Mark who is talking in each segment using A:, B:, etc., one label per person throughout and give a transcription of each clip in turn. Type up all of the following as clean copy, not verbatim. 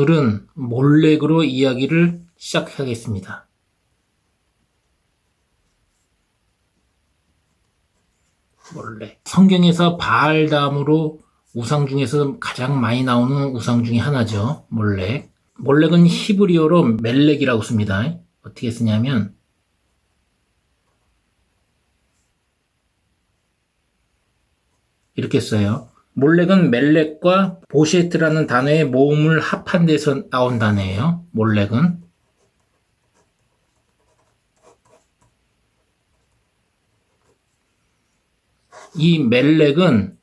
A: 오늘은 몰렉으로 이야기를 시작하겠습니다. 몰렉. 성경에서 바알 다음으로 우상 중에서 가장 많이 나오는 우상 중에 하나죠. 몰렉. 몰렉은 히브리어로 멜렉이라고 씁니다. 어떻게 쓰냐면 이렇게 써요. 몰렉은 멜렉과 보셰트라는 단어의 모음을 합한 데서 나온 단어예요. 몰렉은. 이 멜렉은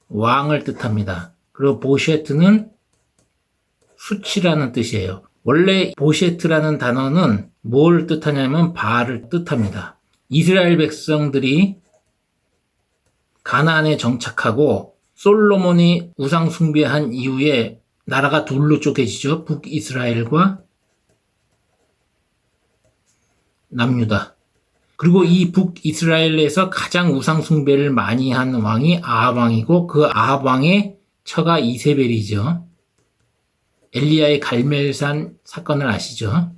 A: 왕을 뜻합니다. 그리고 보셰트는 수치라는 뜻이에요. 원래 보셰트라는 단어는 뭘 뜻하냐면 바알을 뜻합니다. 이스라엘 백성들이 가나안에 정착하고 솔로몬이 우상 숭배한 이후에 나라가 둘로 쪼개지죠. 북이스라엘과 남유다. 그리고 이 북이스라엘에서 가장 우상 숭배를 많이 한 왕이 아합 왕이고 그 아합 왕의 처가 이세벨이죠. 엘리야의 갈멜산 사건을 아시죠?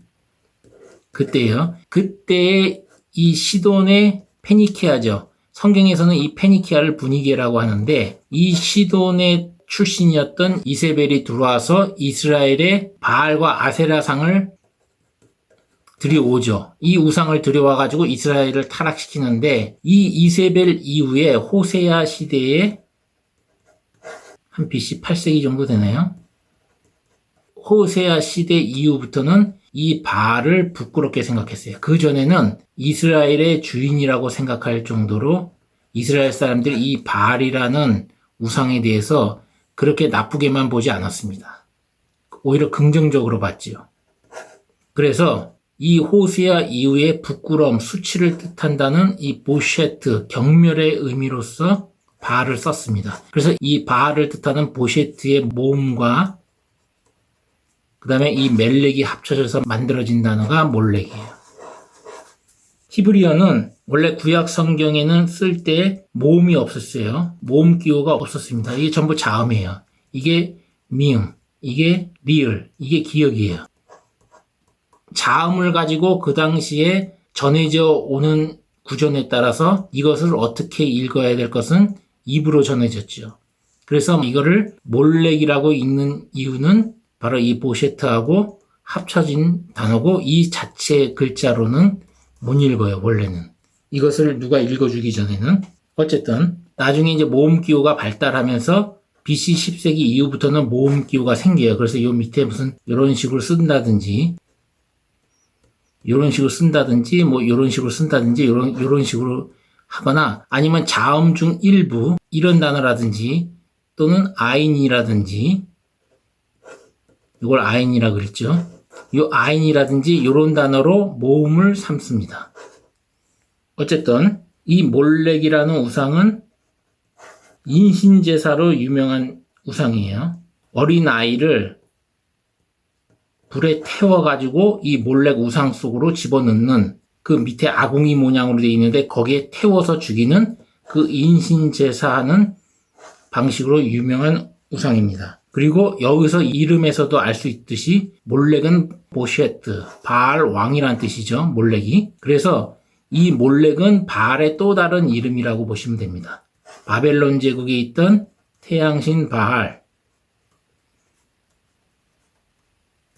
A: 그때요. 그때의 이 시돈의 페니키아죠. 성경에서는 이 페니키아를 분이게라고 하는데 이 시돈의 출신이었던 이세벨이 들어와서 이스라엘의 바알과 아세라상을 들여오죠. 이 우상을 들여와가지고 이스라엘을 타락시키는데 이 이세벨 이후에 호세아 시대에 한 BC 8세기 정도 되나요? 호세아 시대 이후부터는 이 바알을 부끄럽게 생각했어요. 그 전에는 이스라엘의 주인이라고 생각할 정도로 이스라엘 사람들이 이 바알이라는 우상에 대해서 그렇게 나쁘게만 보지 않았습니다. 오히려 긍정적으로 봤지요. 그래서 이 호세아 이후에 부끄러움, 수치를 뜻한다는 이 보셰트, 경멸의 의미로서 바알을 썼습니다. 그래서 이 바알을 뜻하는 보셰트의 모음과 그 다음에 이 멜렉이 합쳐져서 만들어진 단어가 몰렉이에요. 히브리어는 원래 구약 성경에는 쓸 때 모음이 없었어요. 모음 기호가 없었습니다. 이게 전부 자음이에요. 이게 미음, 이게 리을, 이게 기역이에요. 자음을 가지고 그 당시에 전해져 오는 구전에 따라서 이것을 어떻게 읽어야 될 것은 입으로 전해졌죠. 그래서 이거를 몰렉이라고 읽는 이유는 바로 이 보셰트하고 합쳐진 단어고 이 자체 글자로는 못 읽어요, 원래는. 이것을 누가 읽어주기 전에는. 어쨌든 나중에 이제 모음 기호가 발달하면서 BC 10세기 이후부터는 모음 기호가 생겨요. 그래서 이 밑에 무슨 이런 식으로 쓴다든지 이런 식으로 쓴다든지 이런 식으로 쓴다든지 이런 식으로 하거나 아니면 자음 중 일부 이런 단어라든지 또는 아인이라든지 이걸 아인이라 그랬죠. 이 아인이라든지 이런 단어로 모음을 삼습니다. 어쨌든 이 몰렉이라는 우상은 인신제사로 유명한 우상이에요. 어린 아이를 불에 태워가지고 이 몰렉 우상 속으로 집어넣는 그 밑에 아궁이 모양으로 되어 있는데 거기에 태워서 죽이는 그 인신제사하는 방식으로 유명한 우상입니다. 그리고 여기서 이름에서도 알 수 있듯이 몰렉은 보셰트, 바알 왕이란 뜻이죠. 몰렉이. 그래서 이 몰렉은 바알의 또 다른 이름이라고 보시면 됩니다. 바벨론 제국에 있던 태양신 바알.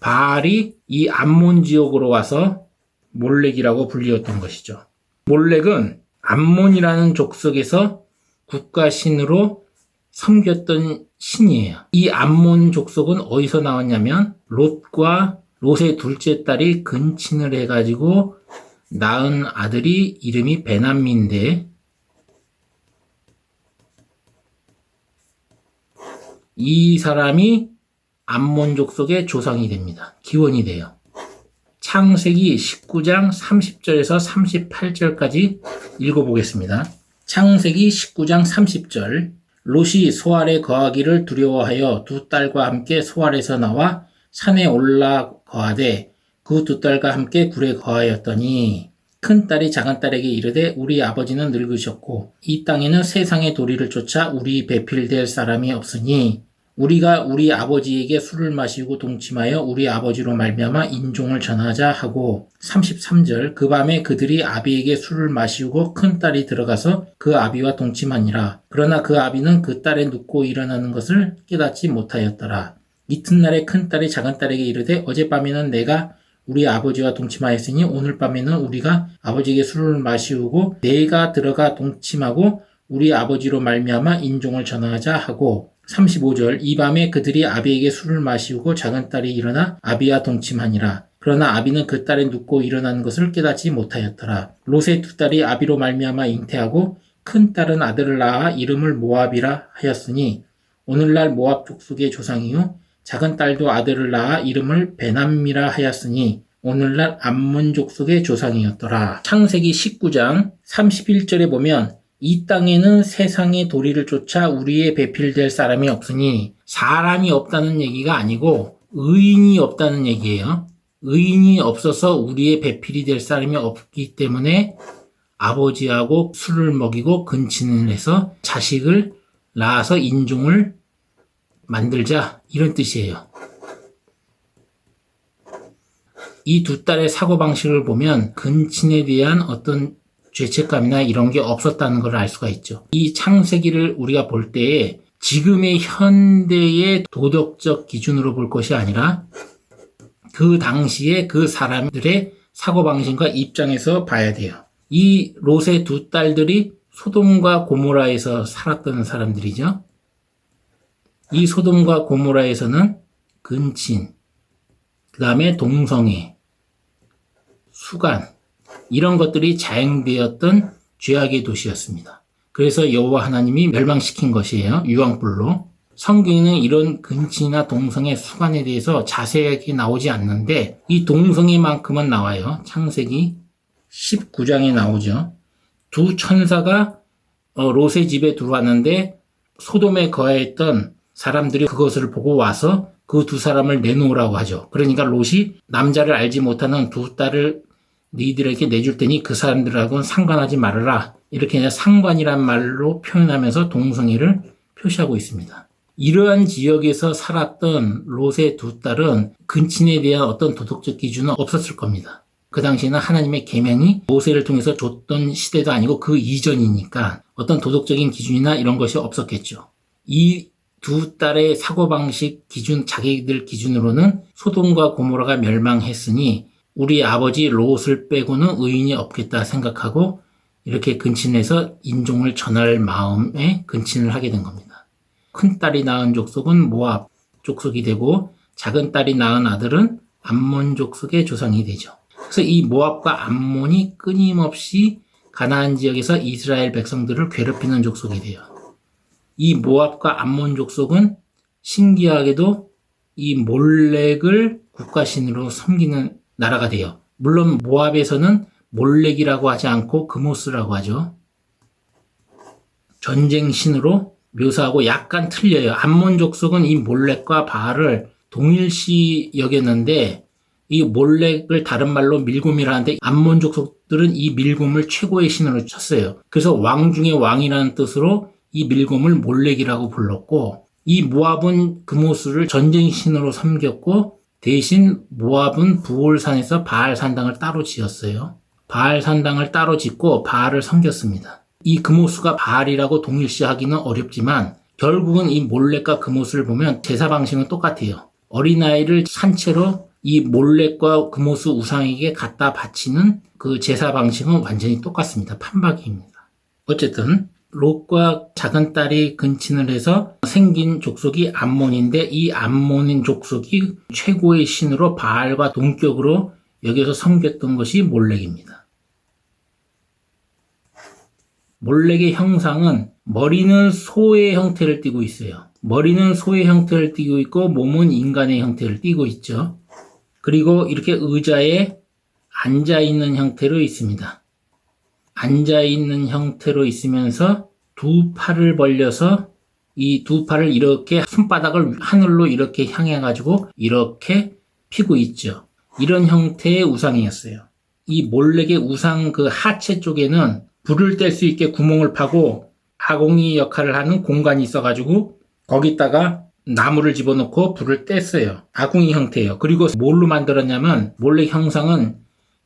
A: 바알이 이 암몬 지역으로 와서 몰렉이라고 불리웠던 것이죠. 몰렉은 암몬이라는 족속에서 국가신으로 섬겼던 신이에요. 이 암몬 족속은 어디서 나왔냐면 롯과 롯의 둘째 딸이 근친을 해가지고 낳은 아들이 이름이 베남미인데 이 사람이 암몬 족속의 조상이 됩니다. 기원이 돼요. 창세기 19장 30절에서 38절까지 읽어보겠습니다. 창세기 19장 30절 롯이 소알에 거하기를 두려워하여 두 딸과 함께 소알에서 나와 산에 올라 거하되 그 두 딸과 함께 굴에 거하였더니 큰 딸이 작은 딸에게 이르되 우리 아버지는 늙으셨고 이 땅에는 세상의 도리를 쫓아 우리 배필될 사람이 없으니 우리가 우리 아버지에게 술을 마시고 동침하여 우리 아버지로 말미암아 인종을 전하자 하고 33절 그 밤에 그들이 아비에게 술을 마시고 큰 딸이 들어가서 그 아비와 동침하니라. 그러나 그 아비는 그 딸의 눕고 일어나는 것을 깨닫지 못하였더라. 이튿날에 큰 딸이 작은 딸에게 이르되 어젯밤에는 내가 우리 아버지와 동침하였으니 오늘 밤에는 우리가 아버지에게 술을 마시우고 내가 들어가 동침하고 우리 아버지로 말미암아 인종을 전하자 하고 35절 이 밤에 그들이 아비에게 술을 마시우고 작은 딸이 일어나 아비와 동침하니라. 그러나 아비는 그 딸이 눕고 일어나는 것을 깨닫지 못하였더라. 롯의 두 딸이 아비로 말미암아 잉태하고 큰 딸은 아들을 낳아 이름을 모압이라 하였으니 오늘날 모압 족속의 조상이요 작은 딸도 아들을 낳아 이름을 베남이라 하였으니 오늘날 암몬 족속의 조상이었더라. 창세기 19장 31절에 보면 이 땅에는 세상의 도리를 쫓아 우리의 배필될 사람이 없으니 사람이 없다는 얘기가 아니고 의인이 없다는 얘기예요. 의인이 없어서 우리의 배필이 될 사람이 없기 때문에 아버지하고 술을 먹이고 근친을 해서 자식을 낳아서 인종을 만들자 이런 뜻이에요. 이 두 딸의 사고방식을 보면 근친에 대한 어떤 죄책감이나 이런 게 없었다는 걸 알 수가 있죠. 이 창세기를 우리가 볼 때에 지금의 현대의 도덕적 기준으로 볼 것이 아니라 그 당시에 그 사람들의 사고방식과 입장에서 봐야 돼요. 이 롯의 두 딸들이 소돔과 고모라에서 살았던 사람들이죠. 이 소돔과 고모라에서는 근친, 그 다음에 동성애, 수간 이런 것들이 자행되었던 죄악의 도시였습니다. 그래서 여호와 하나님이 멸망시킨 것이에요. 유황불로. 성경에는 이런 근친이나 동성애, 수간에 대해서 자세하게 나오지 않는데 이 동성애만큼은 나와요. 창세기 19장에 나오죠. 두 천사가 롯의 집에 들어왔는데 소돔에 거하였던 사람들이 그것을 보고 와서 그 두 사람을 내놓으라고 하죠. 그러니까 롯이 남자를 알지 못하는 두 딸을 너희들에게 내줄 테니 그 사람들하고는 상관하지 말아라. 이렇게 그냥 상관이란 말로 표현하면서 동성애를 표시하고 있습니다. 이러한 지역에서 살았던 롯의 두 딸은 근친에 대한 어떤 도덕적 기준은 없었을 겁니다. 그 당시에는 하나님의 계명이 모세를 통해서 줬던 시대도 아니고 그 이전이니까 어떤 도덕적인 기준이나 이런 것이 없었겠죠. 이 두 딸의 사고방식 기준, 자기들 기준으로는 소돔과 고모라가 멸망했으니 우리 아버지 롯을 빼고는 의인이 없겠다 생각하고 이렇게 근친해서 인종을 전할 마음에 근친을 하게 된 겁니다. 큰 딸이 낳은 족속은 모압 족속이 되고 작은 딸이 낳은 아들은 암몬 족속의 조상이 되죠. 그래서 이 모압과 암몬이 끊임없이 가나안 지역에서 이스라엘 백성들을 괴롭히는 족속이 돼요. 이 모압과 암몬 족속은 신기하게도 이 몰렉을 국가신으로 섬기는 나라가 돼요. 물론 모압에서는 몰렉이라고 하지 않고 그모스라고 하죠. 전쟁신으로 묘사하고 약간 틀려요. 암몬 족속은 이 몰렉과 바알을 동일시 여겼는데 이 몰렉을 다른 말로 밀곰이라는데 암몬 족속들은 이 밀곰을 최고의 신으로 쳤어요. 그래서 왕 중의 왕이라는 뜻으로 이 밀곰을 몰렉이라고 불렀고 이 모압은 그모스를 전쟁신으로 섬겼고 대신 모압은 부올산에서 바알 산당을 따로 지었어요. 바알 산당을 따로 짓고 바알을 섬겼습니다. 이 그모스가 바알이라고 동일시하기는 어렵지만 결국은 이 몰렉과 그모스를 보면 제사 방식은 똑같아요. 어린아이를 산채로 이 몰렉과 그모스 우상에게 갖다 바치는 그 제사 방식은 완전히 똑같습니다. 판박이입니다. 어쨌든 롯과 작은 딸이 근친을 해서 생긴 족속이 암몬인데 이 암몬인 족속이 최고의 신으로 바알과 동격으로 여기서 섬겼던 것이 몰렉입니다. 몰렉의 형상은 머리는 소의 형태를 띠고 있어요. 머리는 소의 형태를 띠고 있고 몸은 인간의 형태를 띠고 있죠. 그리고 이렇게 의자에 앉아있는 형태로 있습니다. 앉아있는 형태로 있으면서 두 팔을 벌려서 이 두 팔을 이렇게 손바닥을 하늘로 이렇게 향해 가지고 이렇게 피고 있죠. 이런 형태의 우상이었어요. 이 몰렉의 우상 그 하체 쪽에는 불을 뗄 수 있게 구멍을 파고 아공이 역할을 하는 공간이 있어 가지고 거기다가 나무를 집어넣고 불을 뗐어요. 아궁이 형태예요. 그리고 뭘로 만들었냐면 몰렉 형상은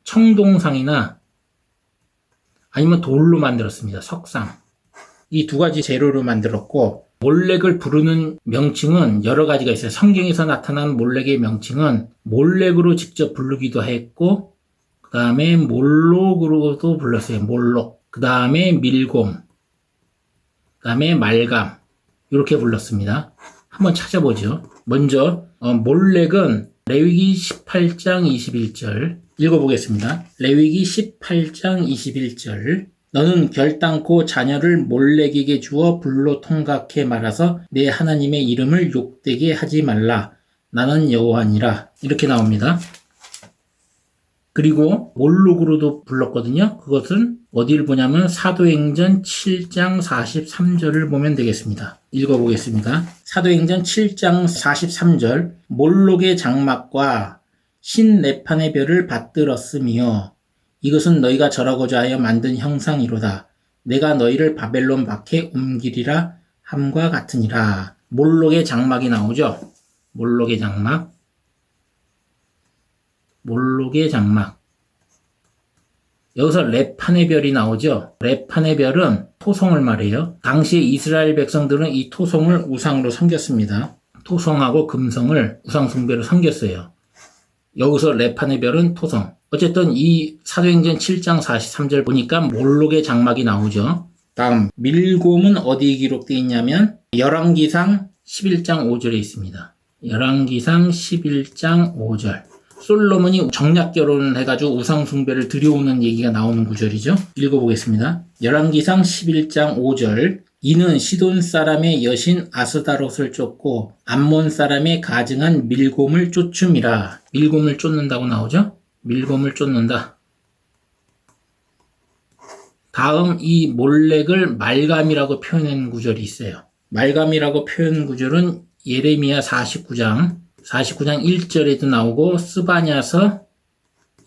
A: 청동상이나 아니면 돌로 만들었습니다. 석상. 이 두 가지 재료로 만들었고 몰렉을 부르는 명칭은 여러 가지가 있어요. 성경에서 나타난 몰렉의 명칭은 몰렉으로 직접 부르기도 했고 그 다음에 몰록으로도 불렀어요. 몰록. 그 다음에 밀곰. 그 다음에 말감. 이렇게 불렀습니다. 한번 찾아보죠. 먼저 몰렉은 레위기 18장 21절 읽어보겠습니다. 레위기 18장 21절 너는 결단코 자녀를 몰렉에게 주어 불로 통각해 말아서 내 하나님의 이름을 욕되게 하지 말라. 나는 여호와니라. 이렇게 나옵니다. 그리고 몰록으로도 불렀거든요. 그것은 어디를 보냐면 사도행전 7장 43절을 보면 되겠습니다. 읽어보겠습니다. 사도행전 7장 43절 몰록의 장막과 신레판의 별을 받들었으며 이것은 너희가 절하고자 하여 만든 형상이로다. 내가 너희를 바벨론 밖에 옮기리라 함과 같으니라. 몰록의 장막이 나오죠. 몰록의 장막. 몰록의 장막. 여기서 레판의 별이 나오죠. 레판의 별은 토성을 말해요. 당시에 이스라엘 백성들은 이 토성을 우상으로 섬겼습니다. 토성하고 금성을 우상 숭배로 섬겼어요. 여기서 레판의 별은 토성. 어쨌든 이 사도행전 7장 43절 보니까 몰록의 장막이 나오죠. 다음 밀곰은 어디에 기록되어 있냐면 열왕기상 11장 5절에 있습니다. 열왕기상 11장 5절. 솔로몬이 정략 결혼을 해가지고 우상 숭배를 들여오는 얘기가 나오는 구절이죠. 읽어보겠습니다. 열왕기상 11장 5절 이는 시돈 사람의 여신 아스다롯을 쫓고 암몬 사람의 가증한 밀곰을 쫓음이라. 밀곰을 쫓는다고 나오죠. 밀곰을 쫓는다. 다음 이 몰렉을 말감이라고 표현한 구절이 있어요. 말감이라고 표현 구절은 예레미야 49장 1절에도 나오고 스바냐서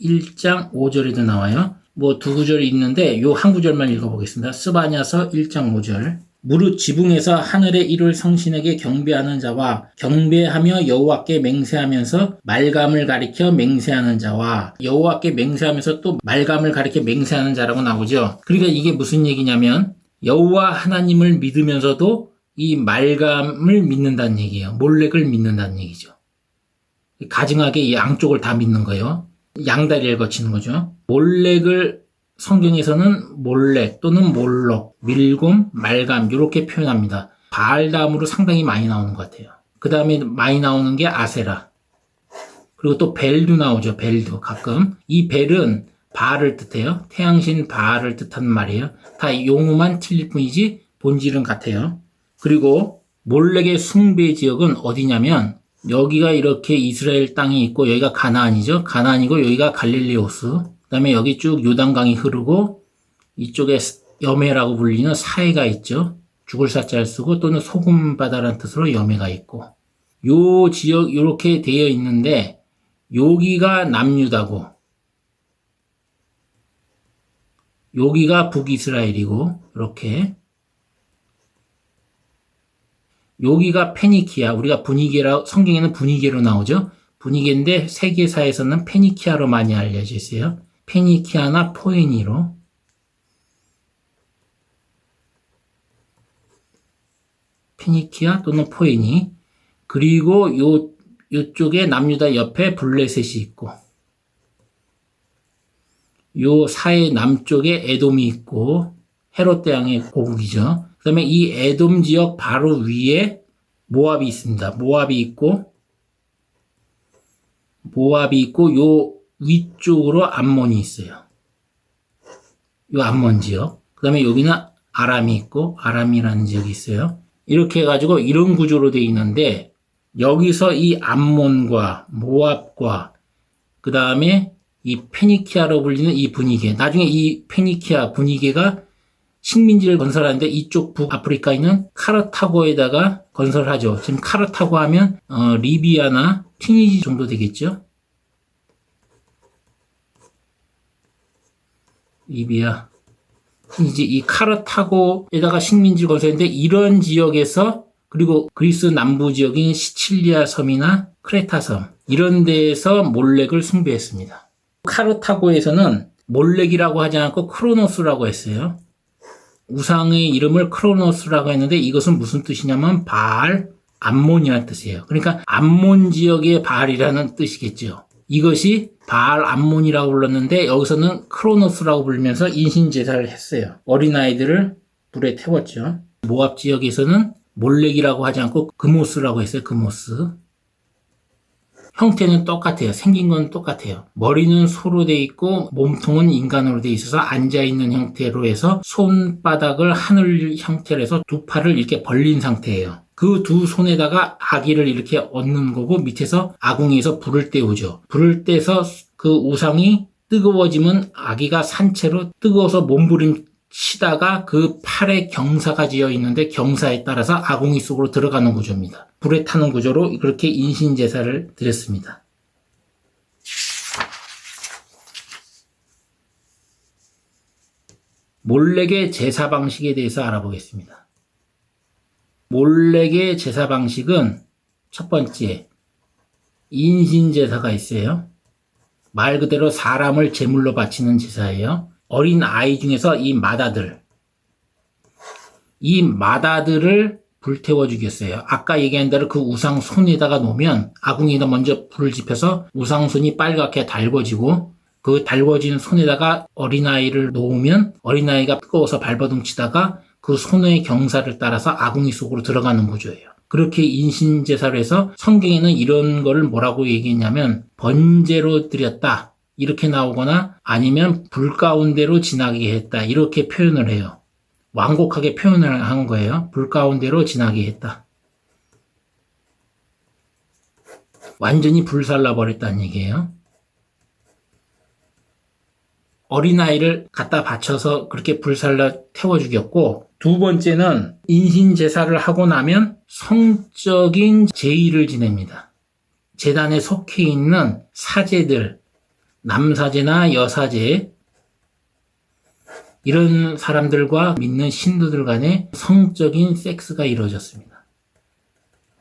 A: 1장 5절에도 나와요. 뭐 두 구절이 있는데 요 한 구절만 읽어보겠습니다. 스바냐서 1장 5절 무릇 지붕에서 하늘의 이룰 성신에게 경배하는 자와 경배하며 여호와께 맹세하면서 말감을 가리켜 맹세하는 자와 여호와께 맹세하면서 또 말감을 가리켜 맹세하는 자라고 나오죠. 그러니까 이게 무슨 얘기냐면 여호와 하나님을 믿으면서도 이 말감을 믿는다는 얘기예요. 몰렉을 믿는다는 얘기죠. 가증하게 이 양쪽을 다 믿는 거예요. 양다리를 거치는 거죠. 몰렉을 성경에서는 몰렉 또는 몰록, 밀곰, 말감 이렇게 표현합니다. 바알 다음으로 상당히 많이 나오는 것 같아요. 그 다음에 많이 나오는 게 아세라. 그리고 또 벨도 나오죠. 벨도 가끔. 이 벨은 바알을 뜻해요. 태양신 바알을 뜻하는 말이에요. 다 용어만 틀릴 뿐이지 본질은 같아요. 그리고 몰렉의 숭배 지역은 어디냐면 여기가 이렇게 이스라엘 땅이 있고 여기가 가나안이죠. 가나안이고 여기가 갈릴리오스. 그 다음에 여기 쭉 요단강이 흐르고 이쪽에 여매라고 불리는 사해가 있죠. 죽을 사자를 쓰고 또는 소금바다라는 뜻으로 여매가 있고 요 지역 이렇게 되어 있는데 여기가 남유다고 여기가 북이스라엘이고 이렇게 여기가 페니키아, 우리가 분이게라, 성경에는 분이게로 나오죠. 분이게인데 세계사에서는 페니키아로 많이 알려져 있어요. 페니키아나 포에니로. 페니키아 또는 포에니. 그리고 요쪽에 남유다 옆에 블레셋이 있고 요 사해 남쪽에 에돔이 있고 헤롯 대왕의 고국이죠. 그 다음에 이 에돔 지역 바로 위에 모압이 있습니다. 모압이 있고 요 위쪽으로 암몬이 있어요. 요 암몬 지역. 그 다음에 여기는 아람이 있고 아람이라는 지역이 있어요. 이렇게 해가지고 이런 구조로 되어 있는데 여기서 이 암몬과 모압과 그 다음에 이 페니키아로 불리는 이 분위기 나중에 이 페니키아 분위기가 식민지를 건설하는데 이쪽 북아프리카에 있는 카르타고에다가 건설하죠. 지금 카르타고 하면 리비아나 튀니지 정도 되겠죠. 리비아, 튀니지 이 카르타고에다가 식민지를 건설했는데 이런 지역에서 그리고 그리스 남부 지역인 시칠리아 섬이나 크레타 섬 이런 데에서 몰렉을 숭배했습니다. 카르타고에서는 몰렉이라고 하지 않고 크로노스라고 했어요. 우상의 이름을 크로노스라고 했는데 이것은 무슨 뜻이냐면 바알, 암몬이라는 뜻이에요. 그러니까 암몬 지역의 바알이라는 뜻이겠죠. 이것이 바알 암몬이라고 불렀는데 여기서는 크로노스라고 부르면서 인신제사를 했어요. 어린아이들을 불에 태웠죠. 모압 지역에서는 몰렉이라고 하지 않고 그모스라고 했어요. 그모스. 형태는 똑같아요. 생긴 건 똑같아요. 머리는 소로 돼 있고 몸통은 인간으로 돼 있어서 앉아있는 형태로 해서 손바닥을 하늘 형태로 해서 두 팔을 이렇게 벌린 상태예요. 그 두 손에다가 아기를 이렇게 얹는 거고 밑에서 아궁이에서 불을 떼우죠. 불을 떼서 그 우상이 뜨거워지면 아기가 산채로 뜨거워서 몸부림치다가 그 팔에 경사가 지어 있는데 경사에 따라서 아궁이 속으로 들어가는 구조입니다. 불에 타는 구조로 그렇게 인신제사를 드렸습니다. 몰렉의 제사 방식에 대해서 알아보겠습니다. 몰렉의 제사 방식은 첫 번째, 인신제사가 있어요. 말 그대로 사람을 제물로 바치는 제사예요. 어린 아이 중에서 이 마다들을 불태워 주겠어요. 아까 얘기한 대로 그 우상 손에다가 놓으면 아궁이에다 먼저 불을 지펴서 우상 손이 빨갛게 달궈지고 그 달궈진 손에다가 어린아이를 놓으면 어린아이가 뜨거워서 발버둥치다가 그 손의 경사를 따라서 아궁이 속으로 들어가는 구조예요. 그렇게 인신제사를 해서 성경에는 이런 거를 뭐라고 얘기했냐면 번제로 드렸다 이렇게 나오거나 아니면 불 가운데로 지나게 했다 이렇게 표현을 해요. 완곡하게 표현을 한 거예요. 불 가운데로 지나게 했다. 완전히 불살라 버렸다는 얘기예요. 어린아이를 갖다 바쳐서 그렇게 불살라 태워 죽였고 두 번째는 인신제사를 하고 나면 성적인 제의를 지냅니다. 제단에 속해 있는 사제들, 남사제나 여사제 이런 사람들과 믿는 신도들 간에 성적인 섹스가 이루어졌습니다.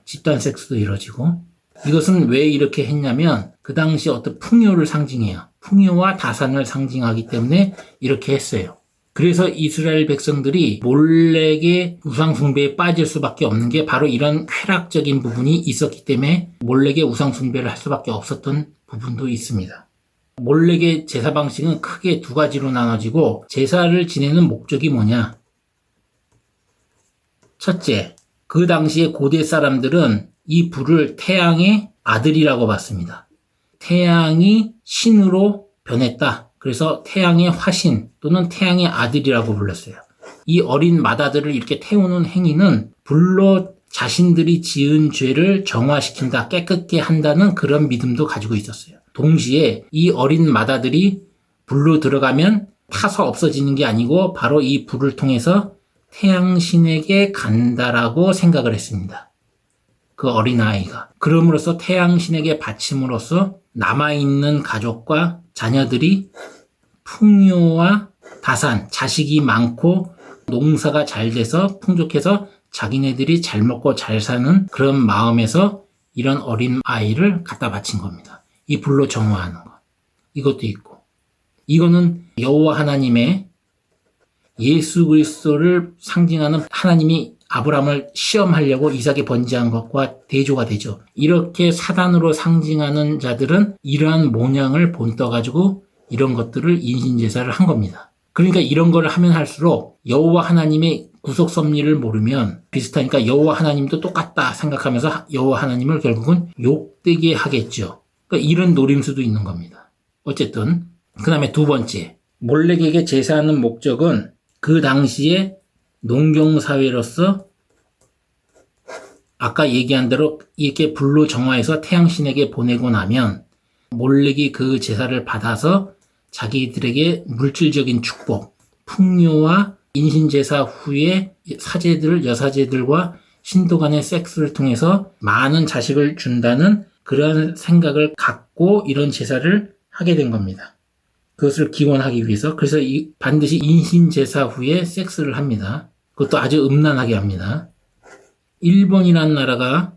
A: 집단 섹스도 이루어지고 이것은 왜 이렇게 했냐면 그 당시 어떤 풍요를 상징해요. 풍요와 다산을 상징하기 때문에 이렇게 했어요. 그래서 이스라엘 백성들이 몰렉의 우상 숭배에 빠질 수밖에 없는 게 바로 이런 쾌락적인 부분이 있었기 때문에 몰렉의 우상 숭배를 할 수밖에 없었던 부분도 있습니다. 몰렉의 제사 방식은 크게 두 가지로 나눠지고 제사를 지내는 목적이 뭐냐? 첫째, 그 당시에 고대 사람들은 이 불을 태양의 아들이라고 봤습니다. 태양이 신으로 변했다. 그래서 태양의 화신 또는 태양의 아들이라고 불렀어요. 이 어린 마다들을 이렇게 태우는 행위는 불로 자신들이 지은 죄를 정화시킨다, 깨끗게 한다는 그런 믿음도 가지고 있었어요. 동시에 이 어린 마다들이 불로 들어가면 타서 없어지는 게 아니고 바로 이 불을 통해서 태양신에게 간다라고 생각을 했습니다. 그 어린아이가. 그럼으로써 태양신에게 바침으로써 남아있는 가족과 자녀들이 풍요와 다산, 자식이 많고 농사가 잘 돼서 풍족해서 자기네들이 잘 먹고 잘 사는 그런 마음에서 이런 어린 아이를 갖다 바친 겁니다. 이 불로 정화하는 것. 이것도 있고. 이거는 여호와 하나님의 예수 그리스도를 상징하는 하나님이 아브라함을 시험하려고 이삭에 번제한 것과 대조가 되죠. 이렇게 사단으로 상징하는 자들은 이러한 모양을 본떠가지고 이런 것들을 인신제사를 한 겁니다. 그러니까 이런 걸 하면 할수록 여호와 하나님의 구속 섭리를 모르면 비슷하니까 여호와 하나님도 똑같다 생각하면서 여호와 하나님을 결국은 욕되게 하겠죠. 그러니까 이런 노림수도 있는 겁니다. 어쨌든 그 다음에 두 번째, 몰렉에게 제사하는 목적은 그 당시에 농경사회로서 아까 얘기한 대로 이렇게 불로 정화해서 태양신에게 보내고 나면 몰렉이 그 제사를 받아서 자기들에게 물질적인 축복, 풍요와 인신제사 후에 사제들, 여사제들과 신도 간의 섹스를 통해서 많은 자식을 준다는 그런 생각을 갖고 이런 제사를 하게 된 겁니다. 그것을 기원하기 위해서. 그래서 반드시 인신제사 후에 섹스를 합니다. 그것도 아주 음란하게 합니다. 일본이라는 나라가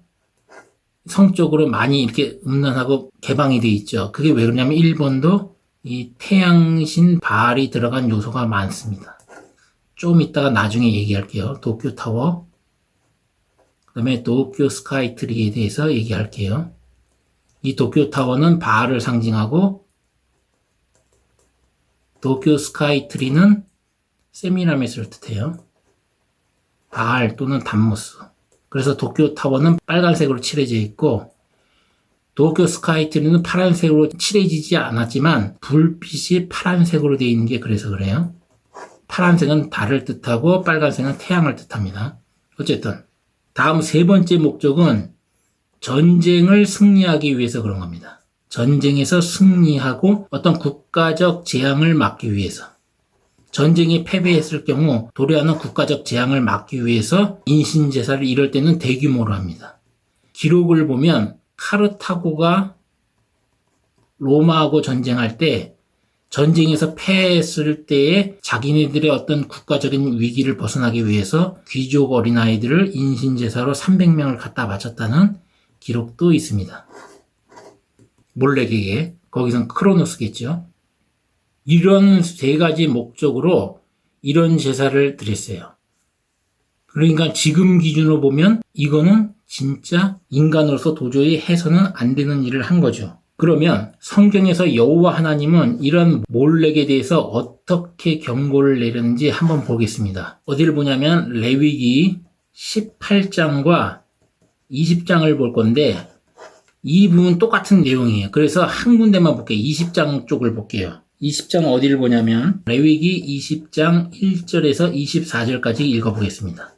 A: 성적으로 많이 이렇게 음란하고 개방이 돼 있죠. 그게 왜 그러냐면 일본도 이 태양신 바알이 들어간 요소가 많습니다. 좀 이따가 나중에 얘기할게요. 도쿄타워, 그 다음에 도쿄 스카이트리에 대해서 얘기할게요. 이 도쿄타워는 바알을 상징하고 도쿄 스카이트리는 세미라미스를 뜻해요. 바알 또는 담무스. 그래서 도쿄타워는 빨간색으로 칠해져 있고 도쿄 스카이트리는 파란색으로 칠해지지 않았지만 불빛이 파란색으로 되어 있는 게 그래서 그래요. 파란색은 달을 뜻하고 빨간색은 태양을 뜻합니다. 어쨌든 다음 세 번째 목적은 전쟁을 승리하기 위해서 그런 겁니다. 전쟁에서 승리하고 어떤 국가적 재앙을 막기 위해서. 전쟁에 패배했을 경우 도래하는 국가적 재앙을 막기 위해서 인신제사를 이럴 때는 대규모로 합니다. 기록을 보면 카르타고가 로마하고 전쟁할 때 전쟁에서 패했을 때에 자기네들의 어떤 국가적인 위기를 벗어나기 위해서 귀족 어린아이들을 인신제사로 300명을 갖다 바쳤다는 기록도 있습니다. 몰렉에게, 거기선 크로노스겠죠. 이런 세 가지 목적으로 이런 제사를 드렸어요. 그러니까 지금 기준으로 보면 이거는 진짜 인간으로서 도저히 해서는 안 되는 일을 한 거죠. 그러면 성경에서 여호와 하나님은 이런 몰렉에 대해서 어떻게 경고를 내렸는지 한번 보겠습니다. 어디를 보냐면 레위기 18장과 20장을 볼 건데 이 부분 똑같은 내용이에요. 그래서 한 군데만 볼게요. 20장 쪽을 볼게요. 20장 어디를 보냐면 레위기 20장 1절에서 24절까지 읽어보겠습니다.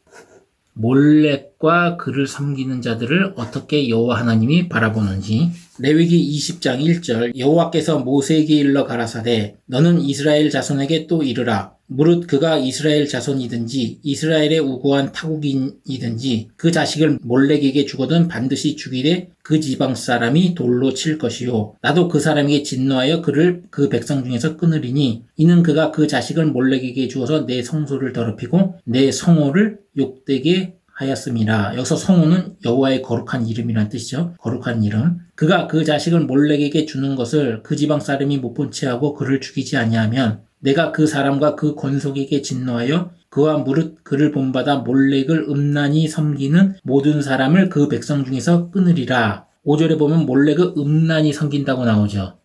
A: 몰렉과 그를 섬기는 자들을 어떻게 여호와 하나님이 바라보는지. 레위기 20장 1절 여호와께서 모세에게 일러 가라사대 너는 이스라엘 자손에게 또 이르라. 무릇 그가 이스라엘 자손이든지 이스라엘의 우고한 타국인이든지 그 자식을 몰렉에게 주거든 반드시 죽이되 그 지방 사람이 돌로 칠 것이요 나도 그 사람에게 진노하여 그를 그 백성 중에서 끊으리니 이는 그가 그 자식을 몰렉에게 주어서 내 성소를 더럽히고 내 성호를 욕되게 하였음이라. 여기서 성호는 여호와의 거룩한 이름이라는 뜻이죠. 거룩한 이름. 그가 그 자식을 몰렉에게 주는 것을 그 지방 사람이 못 본 채 하고 그를 죽이지 아니하면 내가 그 사람과 그 권속에게 진노하여 그와 무릇 그를 본받아 몰렉을 음란히 섬기는 모든 사람을 그 백성 중에서 끊으리라. 5절에 보면 몰렉을 음란히 섬긴다고 나오죠.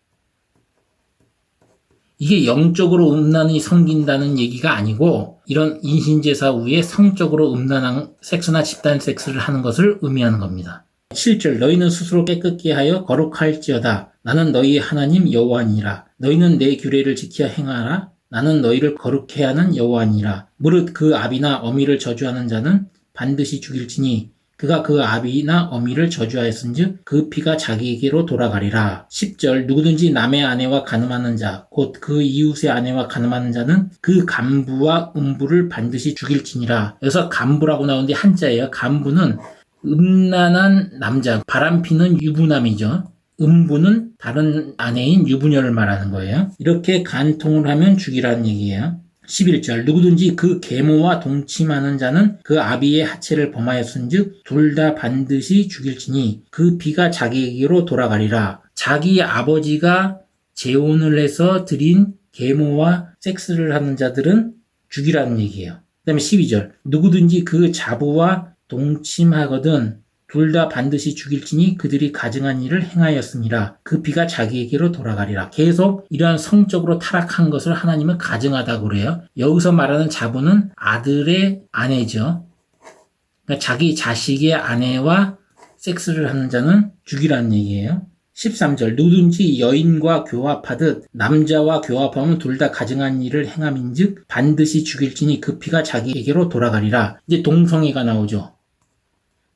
A: 이게 영적으로 음란히 섬긴다는 얘기가 아니고 이런 인신제사 후에 성적으로 음란한 섹스나 집단 섹스를 하는 것을 의미하는 겁니다. 7절 너희는 스스로 깨끗게 하여 거룩할지어다. 나는 너희 하나님 여호와니라. 너희는 내 규례를 지켜 행하라. 나는 너희를 거룩해 하는 여호와니라. 무릇 그 아비나 어미를 저주하는 자는 반드시 죽일지니 그가 그 아비나 어미를 저주하였은즉 그 피가 자기에게로 돌아가리라. 10절 누구든지 남의 아내와 간음하는 자 곧 그 이웃의 아내와 간음하는 자는 그 간부와 음부를 반드시 죽일지니라. 여기서 간부라고 나오는데 한자예요. 간부는 음란한 남자, 바람피는 유부남이죠. 음부는 다른 아내인 유부녀를 말하는 거예요. 이렇게 간통을 하면 죽이라는 얘기예요. 11절 누구든지 그 계모와 동침하는 자는 그 아비의 하체를 범하였은즉 둘 다 반드시 죽일지니 그 피가 자기에게로 돌아가리라. 자기 아버지가 재혼을 해서 드린 계모와 섹스를 하는 자들은 죽이라는 얘기예요. 그 다음에 12절 누구든지 그 자부와 동침하거든 둘 다 반드시 죽일지니 그들이 가증한 일을 행하였습니다. 그 피가 자기에게로 돌아가리라. 계속 이러한 성적으로 타락한 것을 하나님은 가증하다고 그래요. 여기서 말하는 자부는 아들의 아내죠. 그러니까 자기 자식의 아내와 섹스를 하는 자는 죽이라는 얘기예요. 13절 누구든지 여인과 교합하듯 남자와 교합하면 둘 다 가증한 일을 행함인즉 반드시 죽일지니 그 피가 자기에게로 돌아가리라. 이제 동성애가 나오죠.